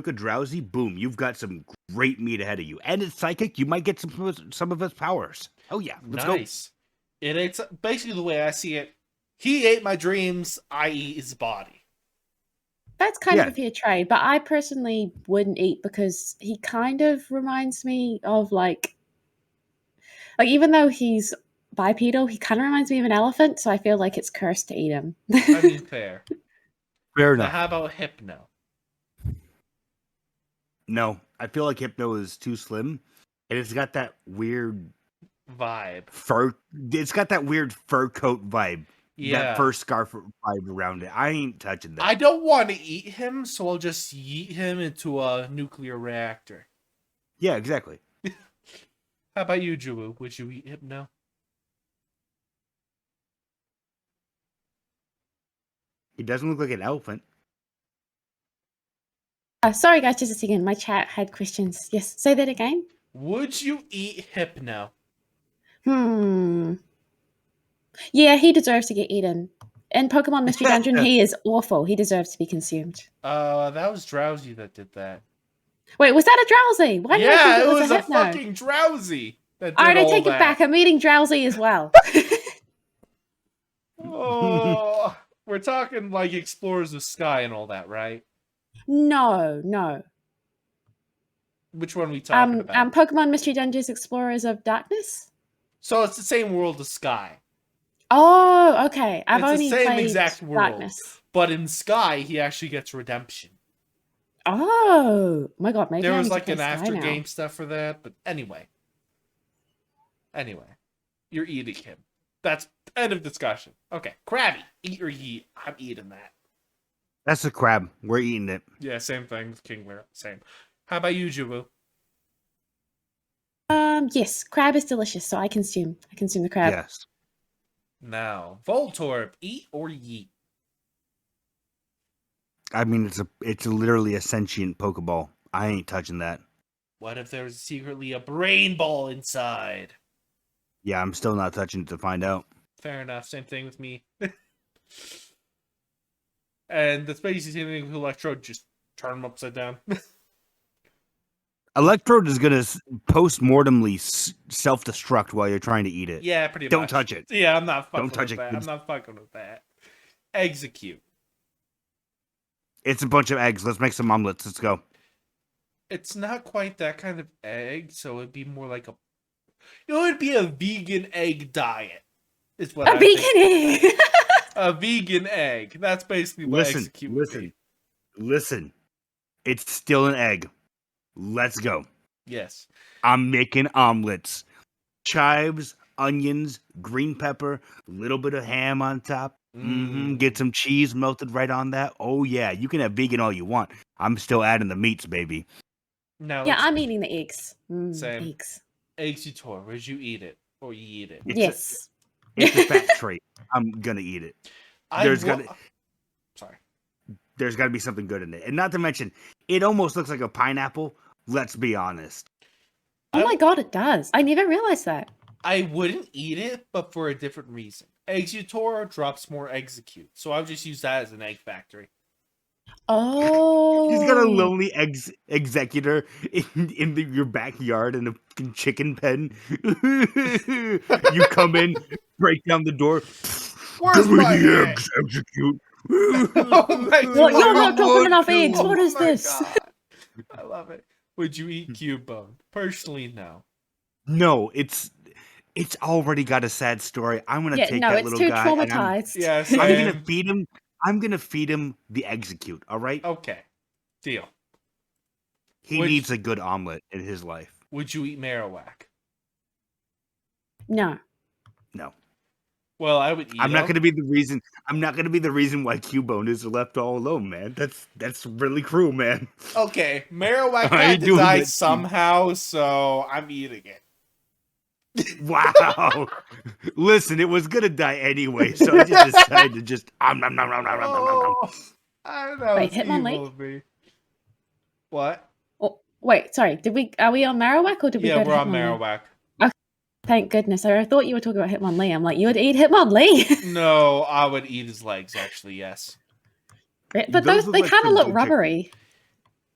a drowsy, boom, you've got some great meat ahead of you, and it's psychic. You might get some of its powers. Oh yeah, let's go. It's basically the way I see it. He ate my dreams. I eat his body. That's kind of a fair trade, but I personally wouldn't eat because he kind of reminds me of like even though he's bipedal, he kind of reminds me of an elephant, so I feel like it's cursed to eat him. I mean, fair. Fair Now, enough. how about Hypno? No, I feel like Hypno is too slim, and it's got that weird Vibe. fur. It's got that weird fur coat vibe. Yeah. That fur scarf vibe around it. I ain't touching that. I don't want to eat him, so I'll just yeet him into a nuclear reactor. Yeah, exactly. How about you, Juwu? Would you eat Hypno? He doesn't look like an elephant. Sorry, guys, just a second. My chat had questions. Yes, say that again. Would you eat Hypno? Yeah, he deserves to get eaten. In Pokemon Mystery Dungeon, he is awful. He deserves to be consumed. That was Drowsy that did that. Wait, was that a Drowsy? Why did I think it it was a a Hypno? fucking Drowsy. That did All right, I all take that. it back. I'm eating Drowsy as well. Oh, we're talking like Explorers of Sky and all that, right? No. Which one are we talking about? Pokemon Mystery Dungeons Explorers of Darkness? So it's the same world as Sky. Oh, okay. I've It's only the same played exact world. Darkness. But in Sky, he actually gets redemption. Oh, my God. Maybe There I was need to like play an Sky after now. game stuff for that, but anyway. You're eating him. That's end of discussion. Okay, Krabby, eat or yeet? I'm eating that. That's a crab. We're eating it. Yeah, same thing with Kingler. Same. How about you, Juwu? Yes, crab is delicious, so I consume the crab. Yes. Now, Voltorb, eat or yeet? I mean, it's literally a sentient Pokeball. I ain't touching that. What if there's secretly a brain ball inside? Yeah, I'm still not touching it to find out. Fair enough. Same thing with me. And that's basically the same thing with Electrode. Just turn them upside down. Electrode is gonna post-mortemly self-destruct while you're trying to eat it. Yeah, pretty much. Don't touch it. Yeah, I'm not fucking Don't touch with it, that. kids. I'm not fucking with that. Execute. It's a bunch of eggs. Let's make some omelets. Let's go. It's not quite that kind of egg, so it'd be more like it'd be a vegan egg diet. Is what A vegan egg. A vegan egg. That's basically what execute would be. Listen. It's still an egg. Let's go. Yes. I'm making omelets. Chives, onions, green pepper, a little bit of ham on top. Get some cheese melted right on that. Oh, yeah. You can have vegan all you want. I'm still adding the meats, baby. Now, Yeah, I'm eating the eggs. Same. Eggs. Exutor, would you eat it? Or you eat it? Yes. It's a fat trait. I'm going to eat it. Sorry. There's got to be something good in it. And not to mention, it almost looks like a pineapple. Let's be honest. Oh my god, it does. I never realized that. I wouldn't eat it, but for a different reason. Exutor drops more execute, so I'll just use that as an egg factory. Oh. He's got a lonely executor in your backyard in a fucking chicken pen. You come in, break down the door. Where's my eggs? Execute. Oh my Well, you're not God. dropping enough eggs. What is my this? God. I love it. Would you eat Cubone? Personally, no. No, it's already got a sad story. I'm gonna take that little too guy. traumatized. Yes, I'm gonna feed him. I'm gonna feed him the execute. All right. Okay. Deal. He needs a good omelet in his life. Would you eat Marowak? No. No. Well, I would eat. I'm not gonna be the reason. I'm not gonna be the reason why Cubone is left all alone, man. That's really cruel, man. Okay, Marowak had to die somehow, so I'm eating it. Wow. Listen, it was gonna die anyway, so I just decided to just I don't know. Wait, Hitmonlee? Me. What? Oh, wait, sorry. Are we on Marowak or did we go to we're on Hitmonlee? Marowak. Okay, thank goodness. I thought you were talking about Hitmonlee. I'm like, you would eat Hitmonlee? No, I would eat his legs, actually, yes. But they kind of look rubbery.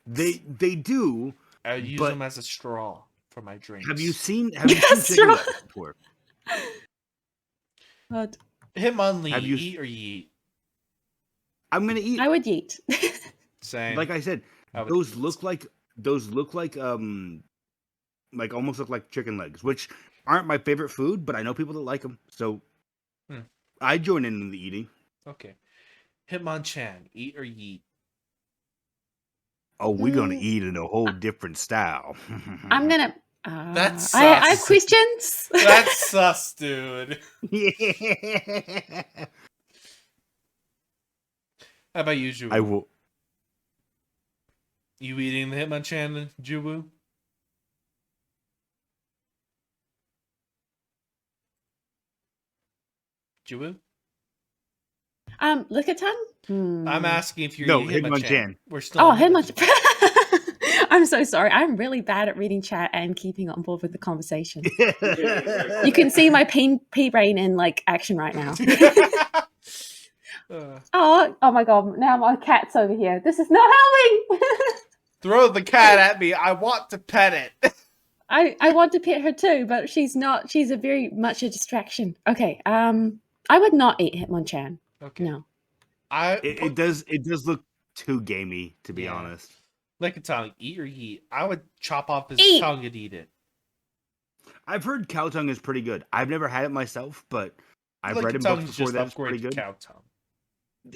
They do. I would use them as a straw for my drinks. Have you seen chicken legs before? God. Hitmonlee, eat or yeet? I'm gonna eat. I would yeet. Same. Like I said, those look like almost look like chicken legs, which aren't my favorite food, but I know people that like them, so I join in the eating. Okay. Hitmonchan, eat or yeet? Oh, we're gonna eat in a whole different style. I'm gonna. That's sus. I have questions. That's sus, dude. Yeah. How about you, Juwu? I will. You eating the Hitmonchan, Juwu? Juwu? Lickitung? I'm asking if you're eating Hitmonchan. We're still. Oh, Hitmonchan. I'm so sorry. I'm really bad at reading chat and keeping on board with the conversation. You can see my pea brain in action right now. Oh my god! Now my cat's over here. This is not helping. Throw the cat at me. I want to pet it. I want to pet her too, but she's not. She's a very much a distraction. Okay. I would not eat Hitmonchan. Okay. No. It does look too gamey, to be honest. Lickitung, eat or yeet? I would chop off his tongue and eat it. I've heard cow tongue is pretty good. I've never had it myself, but I've read in books before that's pretty good. Cow tongue.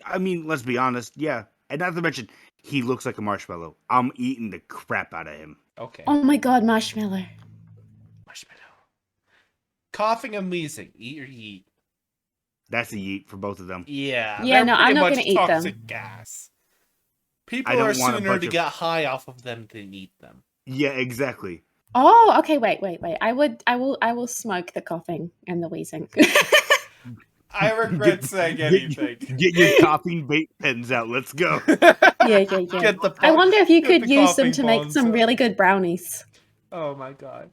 I mean, let's be honest, yeah. And not to mention, he looks like a marshmallow. I'm eating the crap out of him. Okay. Oh my god, marshmallow. Coughing and wheezing, eat or yeet? That's a yeet for both of them. Yeah. Yeah, no, I'm not going to eat them. Gas. People are sooner to get high off of them than eat them. Yeah, exactly. Oh, okay. Wait. I will smoke the coughing and the wheezing. I regret saying anything. Get your coughing bait pens out. Let's go. Yeah. I wonder if you could use them to make some really good brownies. Oh my god.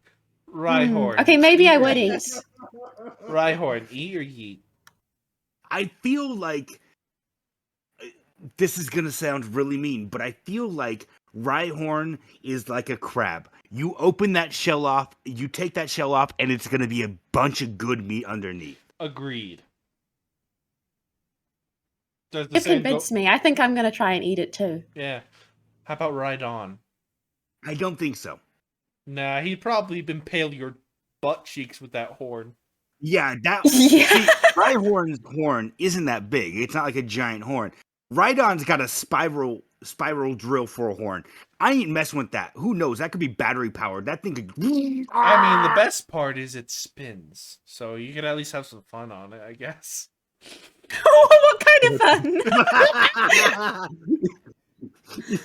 Rhyhorn. Okay, maybe I would eat. Rhyhorn, eat or yeet? I feel like this is gonna sound really mean, but I feel like Rhyhorn is like a crab. You open that shell off, you take that shell off, and it's gonna be a bunch of good meat underneath. Agreed. It convinced me. I think I'm gonna try and eat it too. Yeah. How about Rhydon? I don't think so. Nah, he'd probably impale your butt cheeks with that horn. Yeah, Yeah. See, Rhyhorn's horn isn't that big. It's not like a giant horn. Rhydon's got a spiral drill for a horn. I ain't messing with that. Who knows? That could be battery powered. That thing could. I mean, the best part is it spins, so you can at least have some fun on it, I guess. What kind of fun?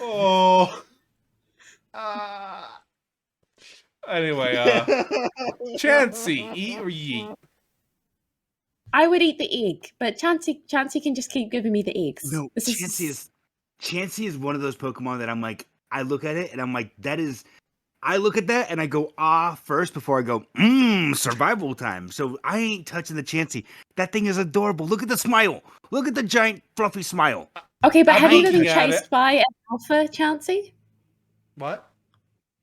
Oh. Anyway, Chansey, eat or yeet? I would eat the egg, but Chansey can just keep giving me the eggs. No, Chansey is one of those Pokemon that I'm like, I look at it and I'm like, I look at that and I go, first before I go, survival time. So I ain't touching the Chansey. That thing is adorable. Look at the smile. Look at the giant fluffy smile. Okay, but have you ever been chased by an alpha Chansey? What?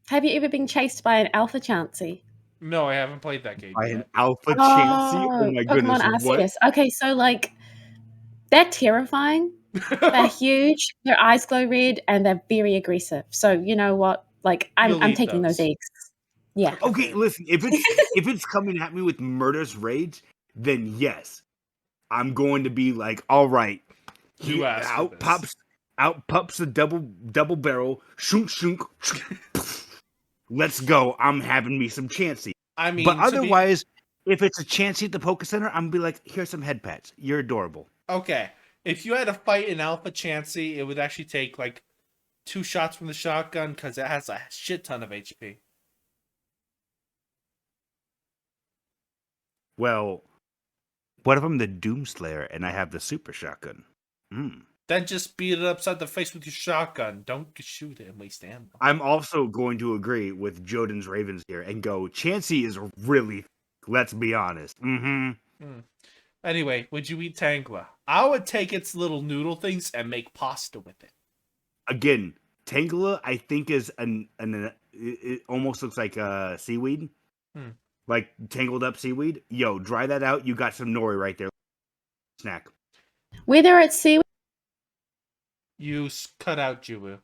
Have you ever been chased by an alpha Chansey? No, I haven't played that game By yet. an alpha Chansey? Oh my goodness. What? Okay, so like, they're terrifying. They're huge. Their eyes glow red, and they're very aggressive. So you know what? Like, I'm taking those eggs. Yeah. Okay, listen. If it's coming at me with murderous rage, then yes, I'm going to be like, all right. Out pops the double barrel. Shunk shunk. Let's go. I'm having me some Chansey. I mean, but otherwise, if it's a Chansey at the Poke Center, I'm gonna be like, here's some head pats. You're adorable. Okay. If you had to fight an alpha Chansey, it would actually take like 2 shots from the shotgun because it has a shit ton of HP. Well, what if I'm the Doomslayer and I have the super shotgun? Then just beat it upside the face with your shotgun. Don't shoot it and waste ammo. I'm also going to agree with Joden's Ravens here and go, Chansey is really, let's be honest. Anyway, would you eat Tangela? I would take its little noodle things and make pasta with it. Again, Tangela, I think is it almost looks like a seaweed. Like tangled up seaweed. Yo, dry that out. You got some nori right there. Snack. Whether it's seaweed. You cut out Juwu.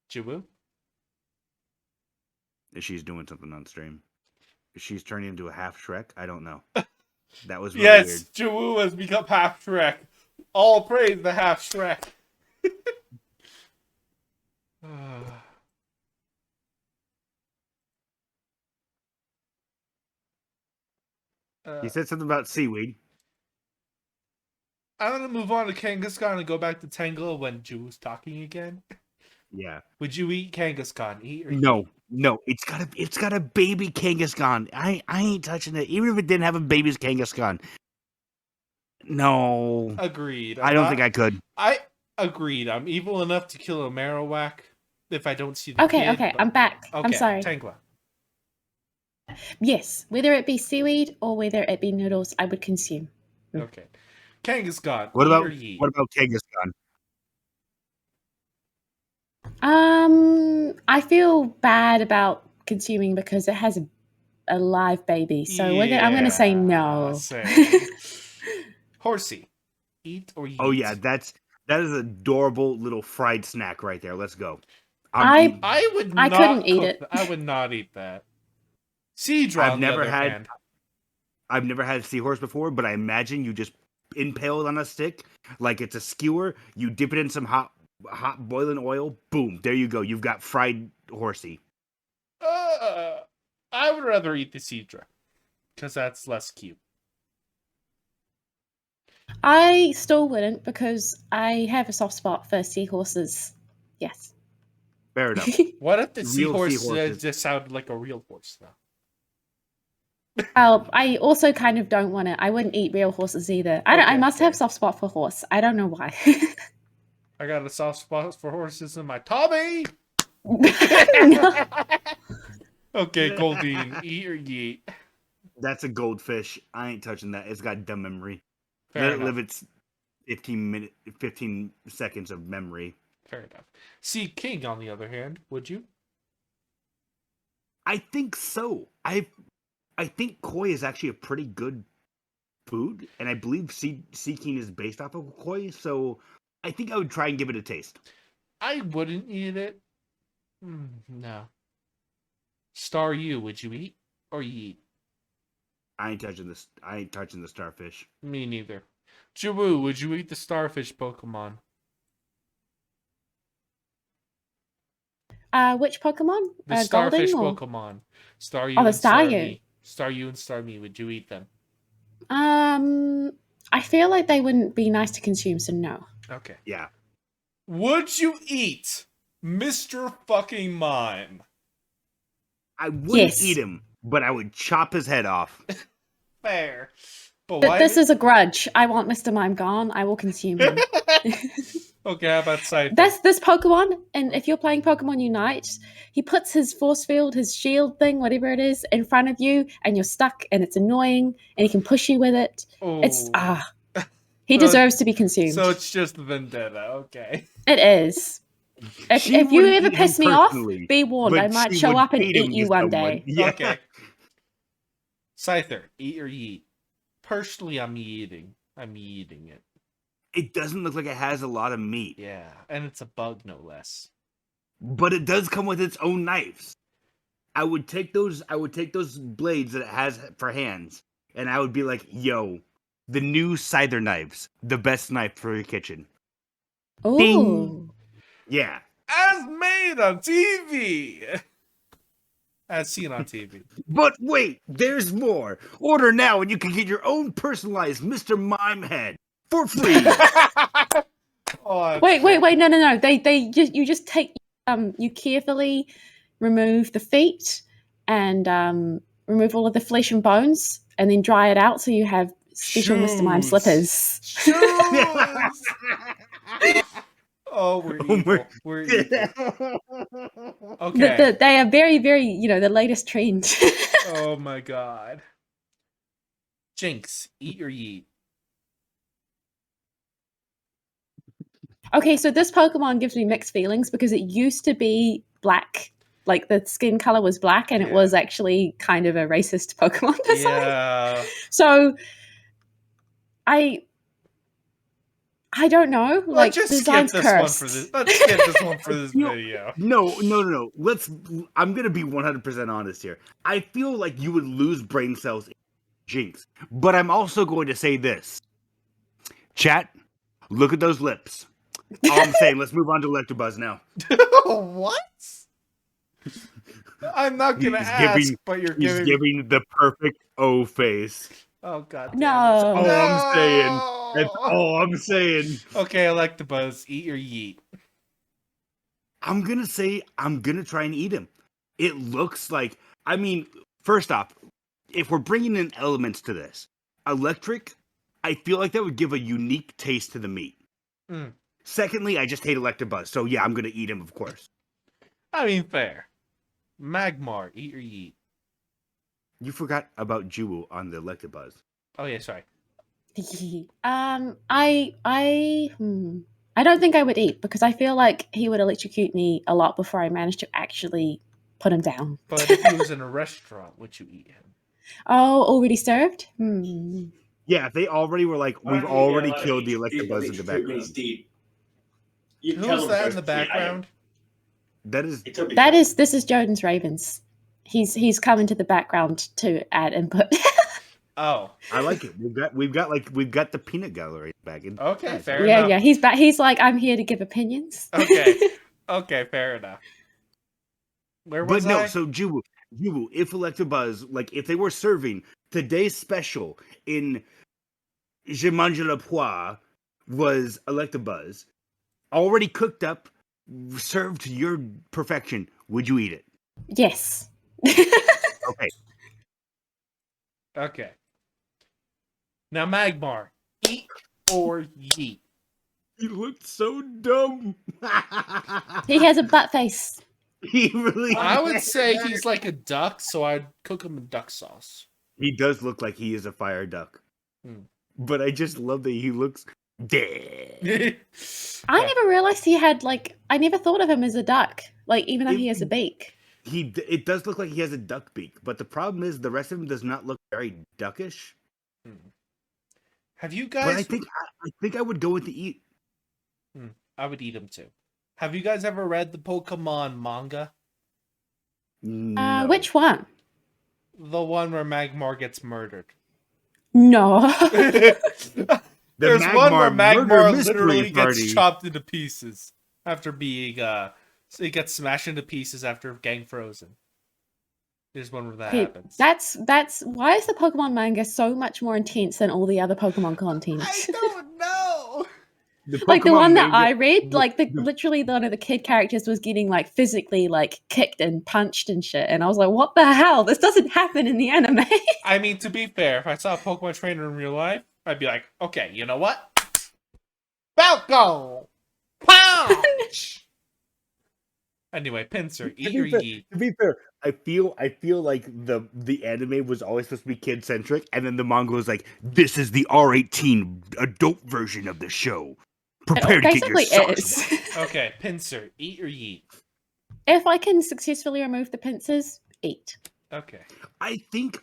Juwu? She's doing something on stream. She's turning into a half Shrek. I don't know. That was really yes, weird. Juwu has become half Shrek. All praise the half Shrek. You said something about seaweed. I'm gonna move on to Kangaskhan and go back to Tangela when Juwu's talking again. Yeah. Would you eat Kangaskhan? Eat or no. It's got a baby Kangaskhan. I ain't touching it. Even if it didn't have a baby's Kangaskhan. No. Agreed. I don't think I could. I agreed. I'm evil enough to kill a Marowak if I don't see the Okay, kid, okay, I'm back. Okay, I'm sorry. Tangela. Yes, whether it be seaweed or whether it be noodles, I would consume. Okay. Kangaskhan. What about Kangaskhan? I feel bad about consuming because it has a live baby. So I'm going to say no. Horsey. Eat or eat? Oh yeah, that is adorable little fried snack right there. Let's go. I couldn't eat it. I would not eat that. Seadra, I've never had seahorse before, but I imagine you just impale it on a stick like it's a skewer. You dip it in some hot boiling oil. Boom, there you go. You've got fried horsey. I would rather eat the Seadra because that's less cute. I still wouldn't because I have a soft spot for seahorses. Yes. Fair enough. What if the Real seahorse seahorses. just sounded like a real horse now? I also kind of don't want to. I wouldn't eat real horses either. I Okay, must fair. have soft spot for horse. I don't know why. I got a soft spot for horses in my tummy. No. Okay, Goldine, eat or yeet. That's a goldfish. I ain't touching that. It's got dumb memory. Fair Let it enough. live its 15 seconds of memory. Fair enough. Sea King, on the other hand, would you? I think so. I think koi is actually a pretty good food, and I believe sea king is based off of koi, so I think I would try and give it a taste. I wouldn't eat it. No. Star you, would you eat or yeet? I ain't touching this. I ain't touching the starfish. Me neither. Juwu, would you eat the starfish Pokemon? Which Pokemon? The starfish Golden or? Pokemon. Staryu Oh, the and Staryu. Staryu and Starmie, would you eat them? I feel like they wouldn't be nice to consume, so no. Okay. Yeah. Would you eat Mr. Fucking Mime? I wouldn't Yes. eat him, but I would chop his head off. Fair. But But why? this is a grudge. I want Mr. Mime gone. I will consume him. Okay, how about Scyther? That's this Pokemon, and if you're playing Pokemon Unite, he puts his force field, his shield thing, whatever it is, in front of you, and you're stuck, and it's annoying, and he can push you with it. It's he So- deserves to be consumed. So it's just Vendetta, okay. It is. If She you wouldn't ever eat him piss me off, personally, be warned. I but might she show would up and feed him eat you to one someone. day. Yeah. Okay. Scyther, eat or yeet? Personally, I'm eating. I'm eating it. It doesn't look like it has a lot of meat, Yeah, and it's a bug, no less. but it does come with its own knives. I would take those blades that it has for hands, and I would be like, "Yo, the new Scyther knives, the best knife for your kitchen." Ooh. Ding. Yeah. As made on TV! As seen on TV. But wait, there's more. Order now and you can get your own personalized Mr. Mime head for free. Oh, Wait. No. You just take you carefully remove the feet and remove all of the flesh and bones, and then dry it out so you have special Mr. Mime Shoes. slippers. Shoes! Oh, we're evil. We're evil. Okay. They are very, very, the latest trend. Oh my god. Jinx, eat or yeet? Okay, so this Pokemon gives me mixed feelings because it used to be black. Like the skin color was black, and it Yeah. was actually kind of a racist Pokemon design. Yeah. So I don't know. Let's just skip design's this cursed. one for this. Let's skip this one for this video. No. I'm going to be 100% honest here. I feel like you would lose brain cells in Jinx, but I'm also going to say this. Chat, look at those lips. All I'm saying, let's move on to Electabuzz now. What? I'm not gonna He's ask, but you're He's giving. giving the perfect O face. Oh god. No. All I'm saying. No. That's all I'm saying. Okay, I like the buzz. Eat or yeet. I'm gonna say I'm gonna try and eat him. It looks like, I mean, first off, if we're bringing in elements to this, electric, I feel like that would give a unique taste to the meat. Mm. Secondly, I just hate Electabuzz, so yeah, I'm gonna eat him, of course. I mean, fair. Magmar, eat or yeet. You forgot about Juwu on the Electabuzz. Oh yeah, sorry. I don't think I would eat because I feel like he would electrocute me a lot before I managed to actually put him down. But if he was in a restaurant, would you eat him? Oh, already served? Yeah, they already were like, we've already killed the Electabuzz in the background. Who's that in the background? This is Joden's Ravens. He's come into the background to add input. Oh, I like it. We've got the peanut gallery back in. okay, fair enough. Yeah, he's back. He's like, I'm here to give opinions. Okay, fair enough. Where was I? So Juwu, if Electabuzz, like if they were serving today's special in Je mange le pois was Electabuzz, already cooked up, served to your perfection, would you eat it? Yes. Okay. Okay. Now, Magmar, eat or yeet? He looked so dumb. He has a butt face. He really. I would say he's like a duck, so I'd cook him in duck sauce. He does look like he is a fire duck, but I just love that he looks dead. I never realized he had like. I never thought of him as a duck. Like even though he has a beak. It does look like he has a duck beak, but the problem is the rest of him does not look very duckish. Have you But guys? I think I would go with the eat. I would eat him too. Have you guys ever read the Pokemon manga? No. Which one? The one where Magmar gets murdered. No. There's one where Magmar Magmar literally party. gets chopped into pieces after being so he gets smashed into pieces after getting frozen. There's one where that happens. That's why is the Pokemon manga so much more intense than all the other Pokemon content? I don't know. Like the one that I read, like literally one of the kid characters was getting like physically like kicked and punched and shit, and I was like, "What the hell? This doesn't happen in the anime." I mean, to be fair, if I saw a Pokemon trainer in real life, I'd be like, "Okay, you know what? Falco, punch." Anyway, Pinsir, eat or yeet. To be fair, I feel like the anime was always supposed to be kid centric, and then the manga was like, "This is the R18 adult version of the show. Prepare to get your socks wet." Okay, Pinsir, eat or yeet. If I can successfully remove the pincers, eat. Okay. I think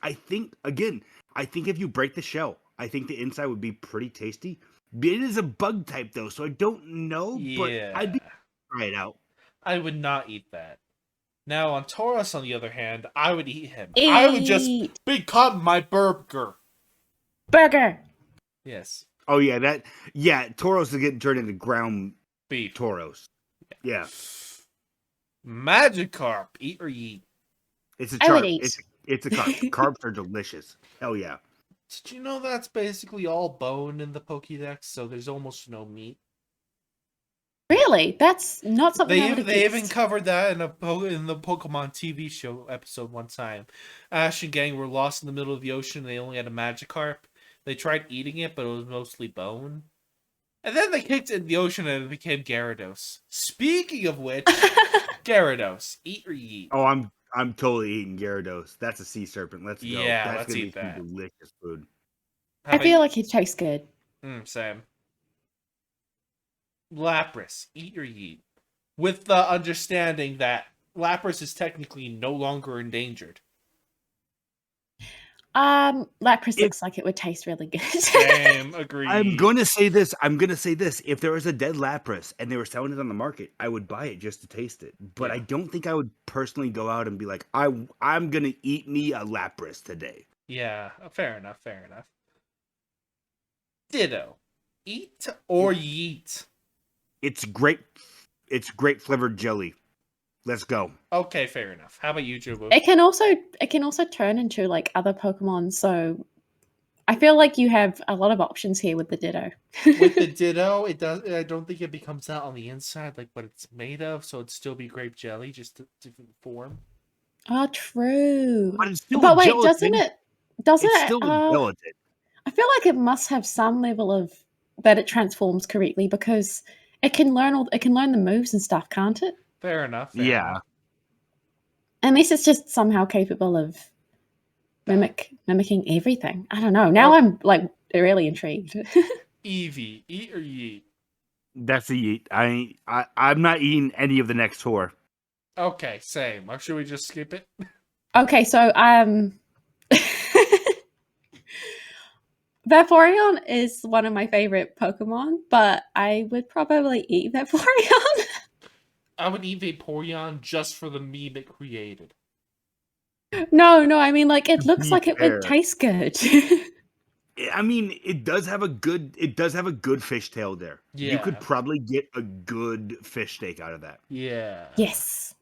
again, I think if you break the shell, I think the inside would be pretty tasty. It is a bug type though, so I don't know. Yeah. But I'd be try it out. I would not eat that. Now, on Tauros, on the other hand, I would eat him. Eat. I would just become my burger. Burger. Yes. Oh yeah, Tauros is getting turned into ground Beef. Tauros. Yeah. Magikarp, eat or yeet? It's a I would carp. eat. It's a carp. Carps are delicious. Hell yeah. Did you know that's basically all bone in the Pokédex, so there's almost no meat? Really? That's not something I would have They guessed. even covered that in the Pokemon TV show episode one time. Ash and gang were lost in the middle of the ocean. They only had a Magikarp. They tried eating it, but it was mostly bone. And then they kicked it in the ocean and it became Gyarados. Speaking of which, Gyarados, eat or yeet? Oh, I'm totally eating Gyarados. That's a sea serpent. Let's go. Yeah, That's let's gonna eat be some that. delicious food. I feel like it tastes good. Same. Lapras, eat or yeet? With the understanding that Lapras is technically no longer endangered. Lapras looks like it would taste really good. Same, agreed. I'm gonna say this. If there was a dead Lapras and they were selling it on the market, I would buy it just to taste it. But I don't think I would personally go out and be like, I'm gonna eat me a Lapras today. Yeah, fair enough. Ditto, eat or yeet? It's great flavored jelly. Let's go. Okay, fair enough. How about you, Juwu? It can also turn into like other Pokemon, so I feel like you have a lot of options here with the Ditto. With the Ditto, it does. I don't think it becomes that on the inside, like what it's made of. So it'd still be grape jelly, just a different form. Oh, true. But it's still But wait, gelatin. doesn't It's it? still gelatin. I feel like it must have some level of that it transforms correctly because it can learn the moves and stuff, can't it? Fair enough. Yeah. Unless it's just somehow capable of mimicking everything. I don't know. Now I'm like really intrigued. Eevee, eat or yeet? That's a yeet. I'm not eating any of the next four. Okay, same. Or should we just skip it? Okay, so Vaporeon is one of my favorite Pokemon, but I would probably eat Vaporeon. I would eat Vaporeon just for the meme it created. No, I mean like it looks like it would taste good. I mean, it does have a good fishtail there. Yeah. You could probably get a good fish steak out of that. Yeah. Yes.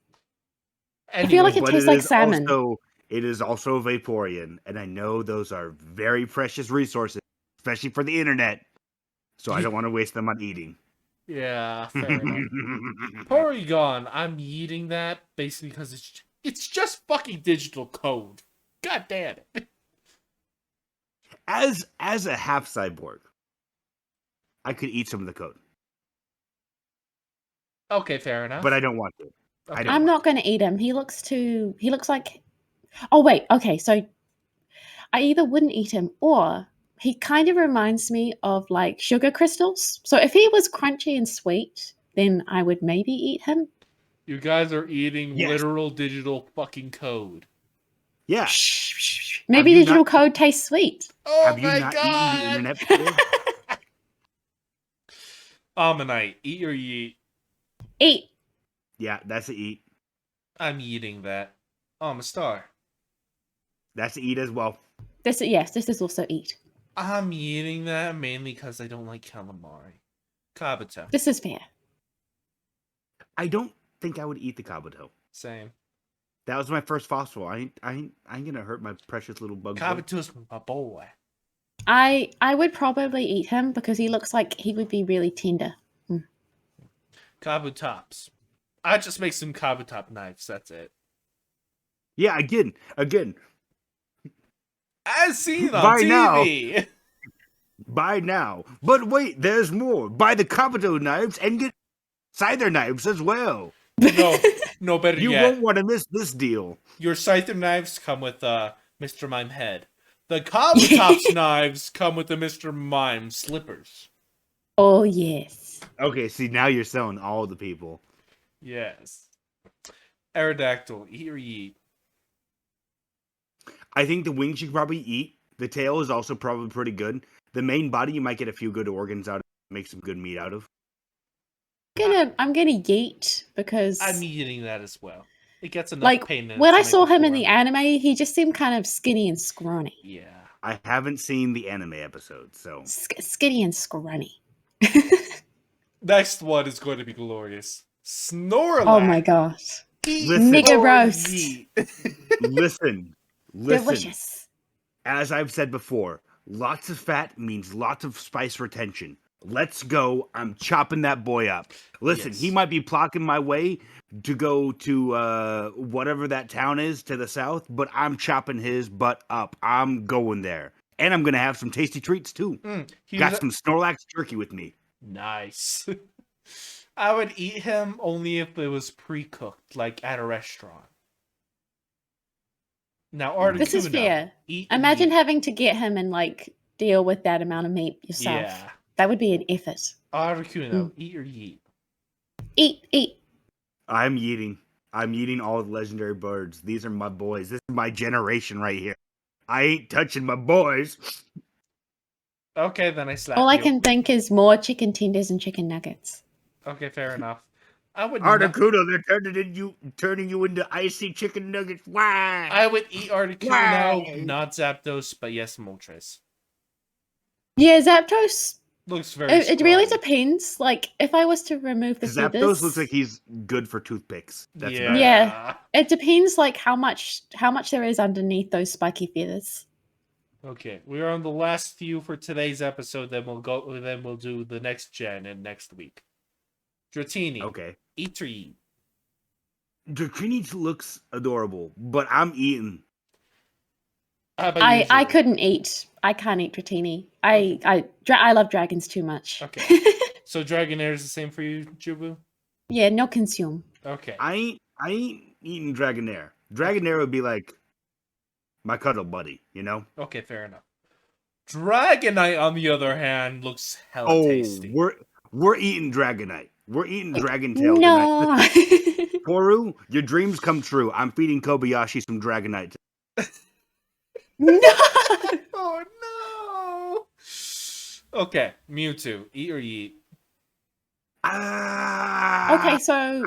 Anyway, I feel like it tastes like salmon. It is also Vaporeon, and I know those are very precious resources especially for the internet. So I don't want to waste them on eating. Yeah, fair enough. Porygon, I'm eating that basically because it's just fucking digital code. God damn it. As a half cyborg, I could eat some of the code, Okay, fair enough. but I don't want to. Okay. I'm not going to eat him. He looks like. Oh wait, okay. So I either wouldn't eat him, or he kind of reminds me of like sugar crystals. So if he was crunchy and sweet, then I would maybe eat him. You guys are eating Yes. literal digital fucking code. Yeah. Maybe you digital not- code tastes sweet. Oh Have you my not god! eaten the internet before? Ammonite, eat or yeet. Eat. Yeah, that's a eat. I'm eating that. Oh, I'm a star. That's a eat as well. This is also eat. I'm eating that mainly because I don't like calamari. Kabuto. This is fair. I don't think I would eat the Kabuto. Same. That was my first fossil. I ain't gonna hurt my precious little bug. Kabuto's my boy. I would probably eat him because he looks like he would be really tender. Kabutops. I just make some Kabutop knives, that's it. Yeah, again. As seen on By TV! Buy now. But wait, there's more. Buy the Kabuto knives and get Scyther knives as well. No, better You yet. won't want to miss this deal. Your Scyther knives come with Mr. Mime head. The Kabutops knives come with the Mr. Mime slippers. Oh yes. Okay, see, now you're selling all the people. Yes. Aerodactyl, eat or yeet. I think the wings you could probably eat. The tail is also probably pretty good. The main body, you might get a few good organs out of, make some good meat out of. I'm gonna yeet because I'm eating that as well. It gets enough like pain in it when to I make saw it him in form. the anime, he just seemed kind of skinny and scrawny. Yeah. I haven't seen the anime episode, so Skinny and scrawny. Next one is going to be glorious. Snorlax. Oh my gosh. Eat Listen. Mega or roast. yeet. listen. Delicious. As I've said before, lots of fat means lots of spice retention. Let's go. I'm chopping that boy up. Listen, Yes. he might be blocking my way to go to whatever that town is to the south, but I'm chopping his butt up. I'm going there. And I'm going to have some tasty treats too. Got some Snorlax jerky with me. Nice. I would eat him only if it was pre-cooked, like at a restaurant. Now, Articuno. This is fair. Eat Imagine yeet. having to get him and like deal with that amount of meat yourself. Yeah. That would be an effort. Articuno, eat or yeet. Eat. I'm eating all the legendary birds. These are my boys. This is my generation right here. I ain't touching my boys. Okay, then I slap All I you. can think is more chicken tenders and chicken nuggets. Okay, fair enough. I would not... Articuno, they're turning you into icy chicken nuggets. Why? I would eat Articuno, Why? not Zapdos, but yes, Moltres. Yeah, Zapdos. Looks very It really strong. depends. Like, if I was to remove the Zapdos feathers, looks like he's good for toothpicks. That's Yeah. about it. Yeah. it depends. Like how much there is underneath those spiky feathers. Okay, we're on the last few for today's episode. Then we'll do the next gen and next week. Dratini. Okay. Eat or yeet. Dratini looks adorable, but I'm eating. How about you, I Juwu? couldn't eat. I can't eat Dratini. I love dragons too much. Okay. So Dragonair is the same for you, Jubu? Yeah, no consume. Okay. I ain't eating Dragonair. Dragonair would be like my cuddle buddy, you know? Okay, fair enough. Dragonite, on the other hand, looks hella tasty. We're eating Dragonite. We're eating Dragon Tail No. tonight. Toru, your dreams come true. I'm feeding Kobayashi some Dragonite. No. Oh no! Okay, Mewtwo, eat or yeet. Okay, so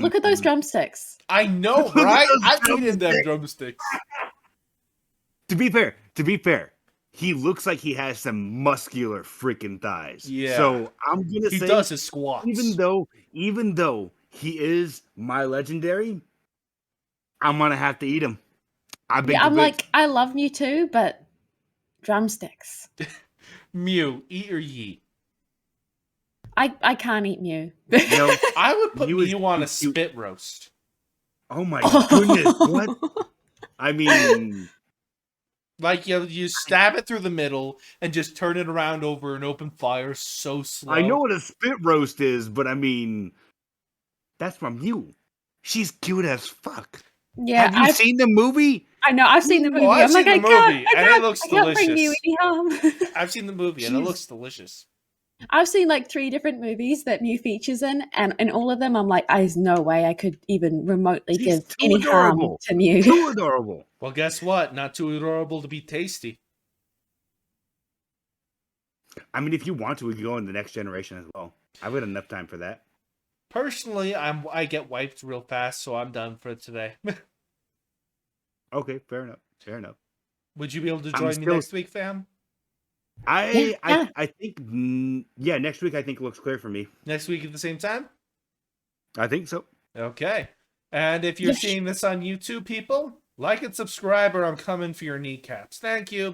look at those drumsticks. I know, Look at right? those I've eaten them drumsticks. drumsticks. To be fair, he looks like he has some muscular freaking thighs. Yeah. So I'm gonna He say, does his squats. even though he is my legendary, I'm gonna have to eat him. Yeah, I'm like, I love Mewtwo, but drumsticks. Mew, eat or yeet? I can't eat Mew. No, I would put Mew is Mew on a too cute. spit roast. Oh my goodness, what? I mean, Like you stab it through the middle and just turn it around over an open fire so slow. I know what a spit roast is, but I mean, that's from you. She's cute as fuck. Yeah, Have you seen the movie? I know. I've seen the movie. I've I'm seen like, the I movie, can't. and it looks I can't bring Mew delicious. any harm. I've seen the movie and it She's- looks delicious. I've seen like 3 different movies that Mew features in, and in all of them, I'm like, there's no way I could even remotely She's give too any harm adorable. to Mew. Too adorable. Well, guess what? Not too adorable to be tasty. I mean, if you want to, we can go in the next generation as well. I've got enough time for that. Personally, I get wiped real fast, so I'm done for today. Okay, fair enough. Fair enough. Would you be able to I'm join me still- next week, fam? I think Yeah. next week I think looks clear for me. Next week at the same time? I think so. Okay. And if you're Yes. seeing this on YouTube, people, like and subscribe or I'm coming for your kneecaps. Thank you.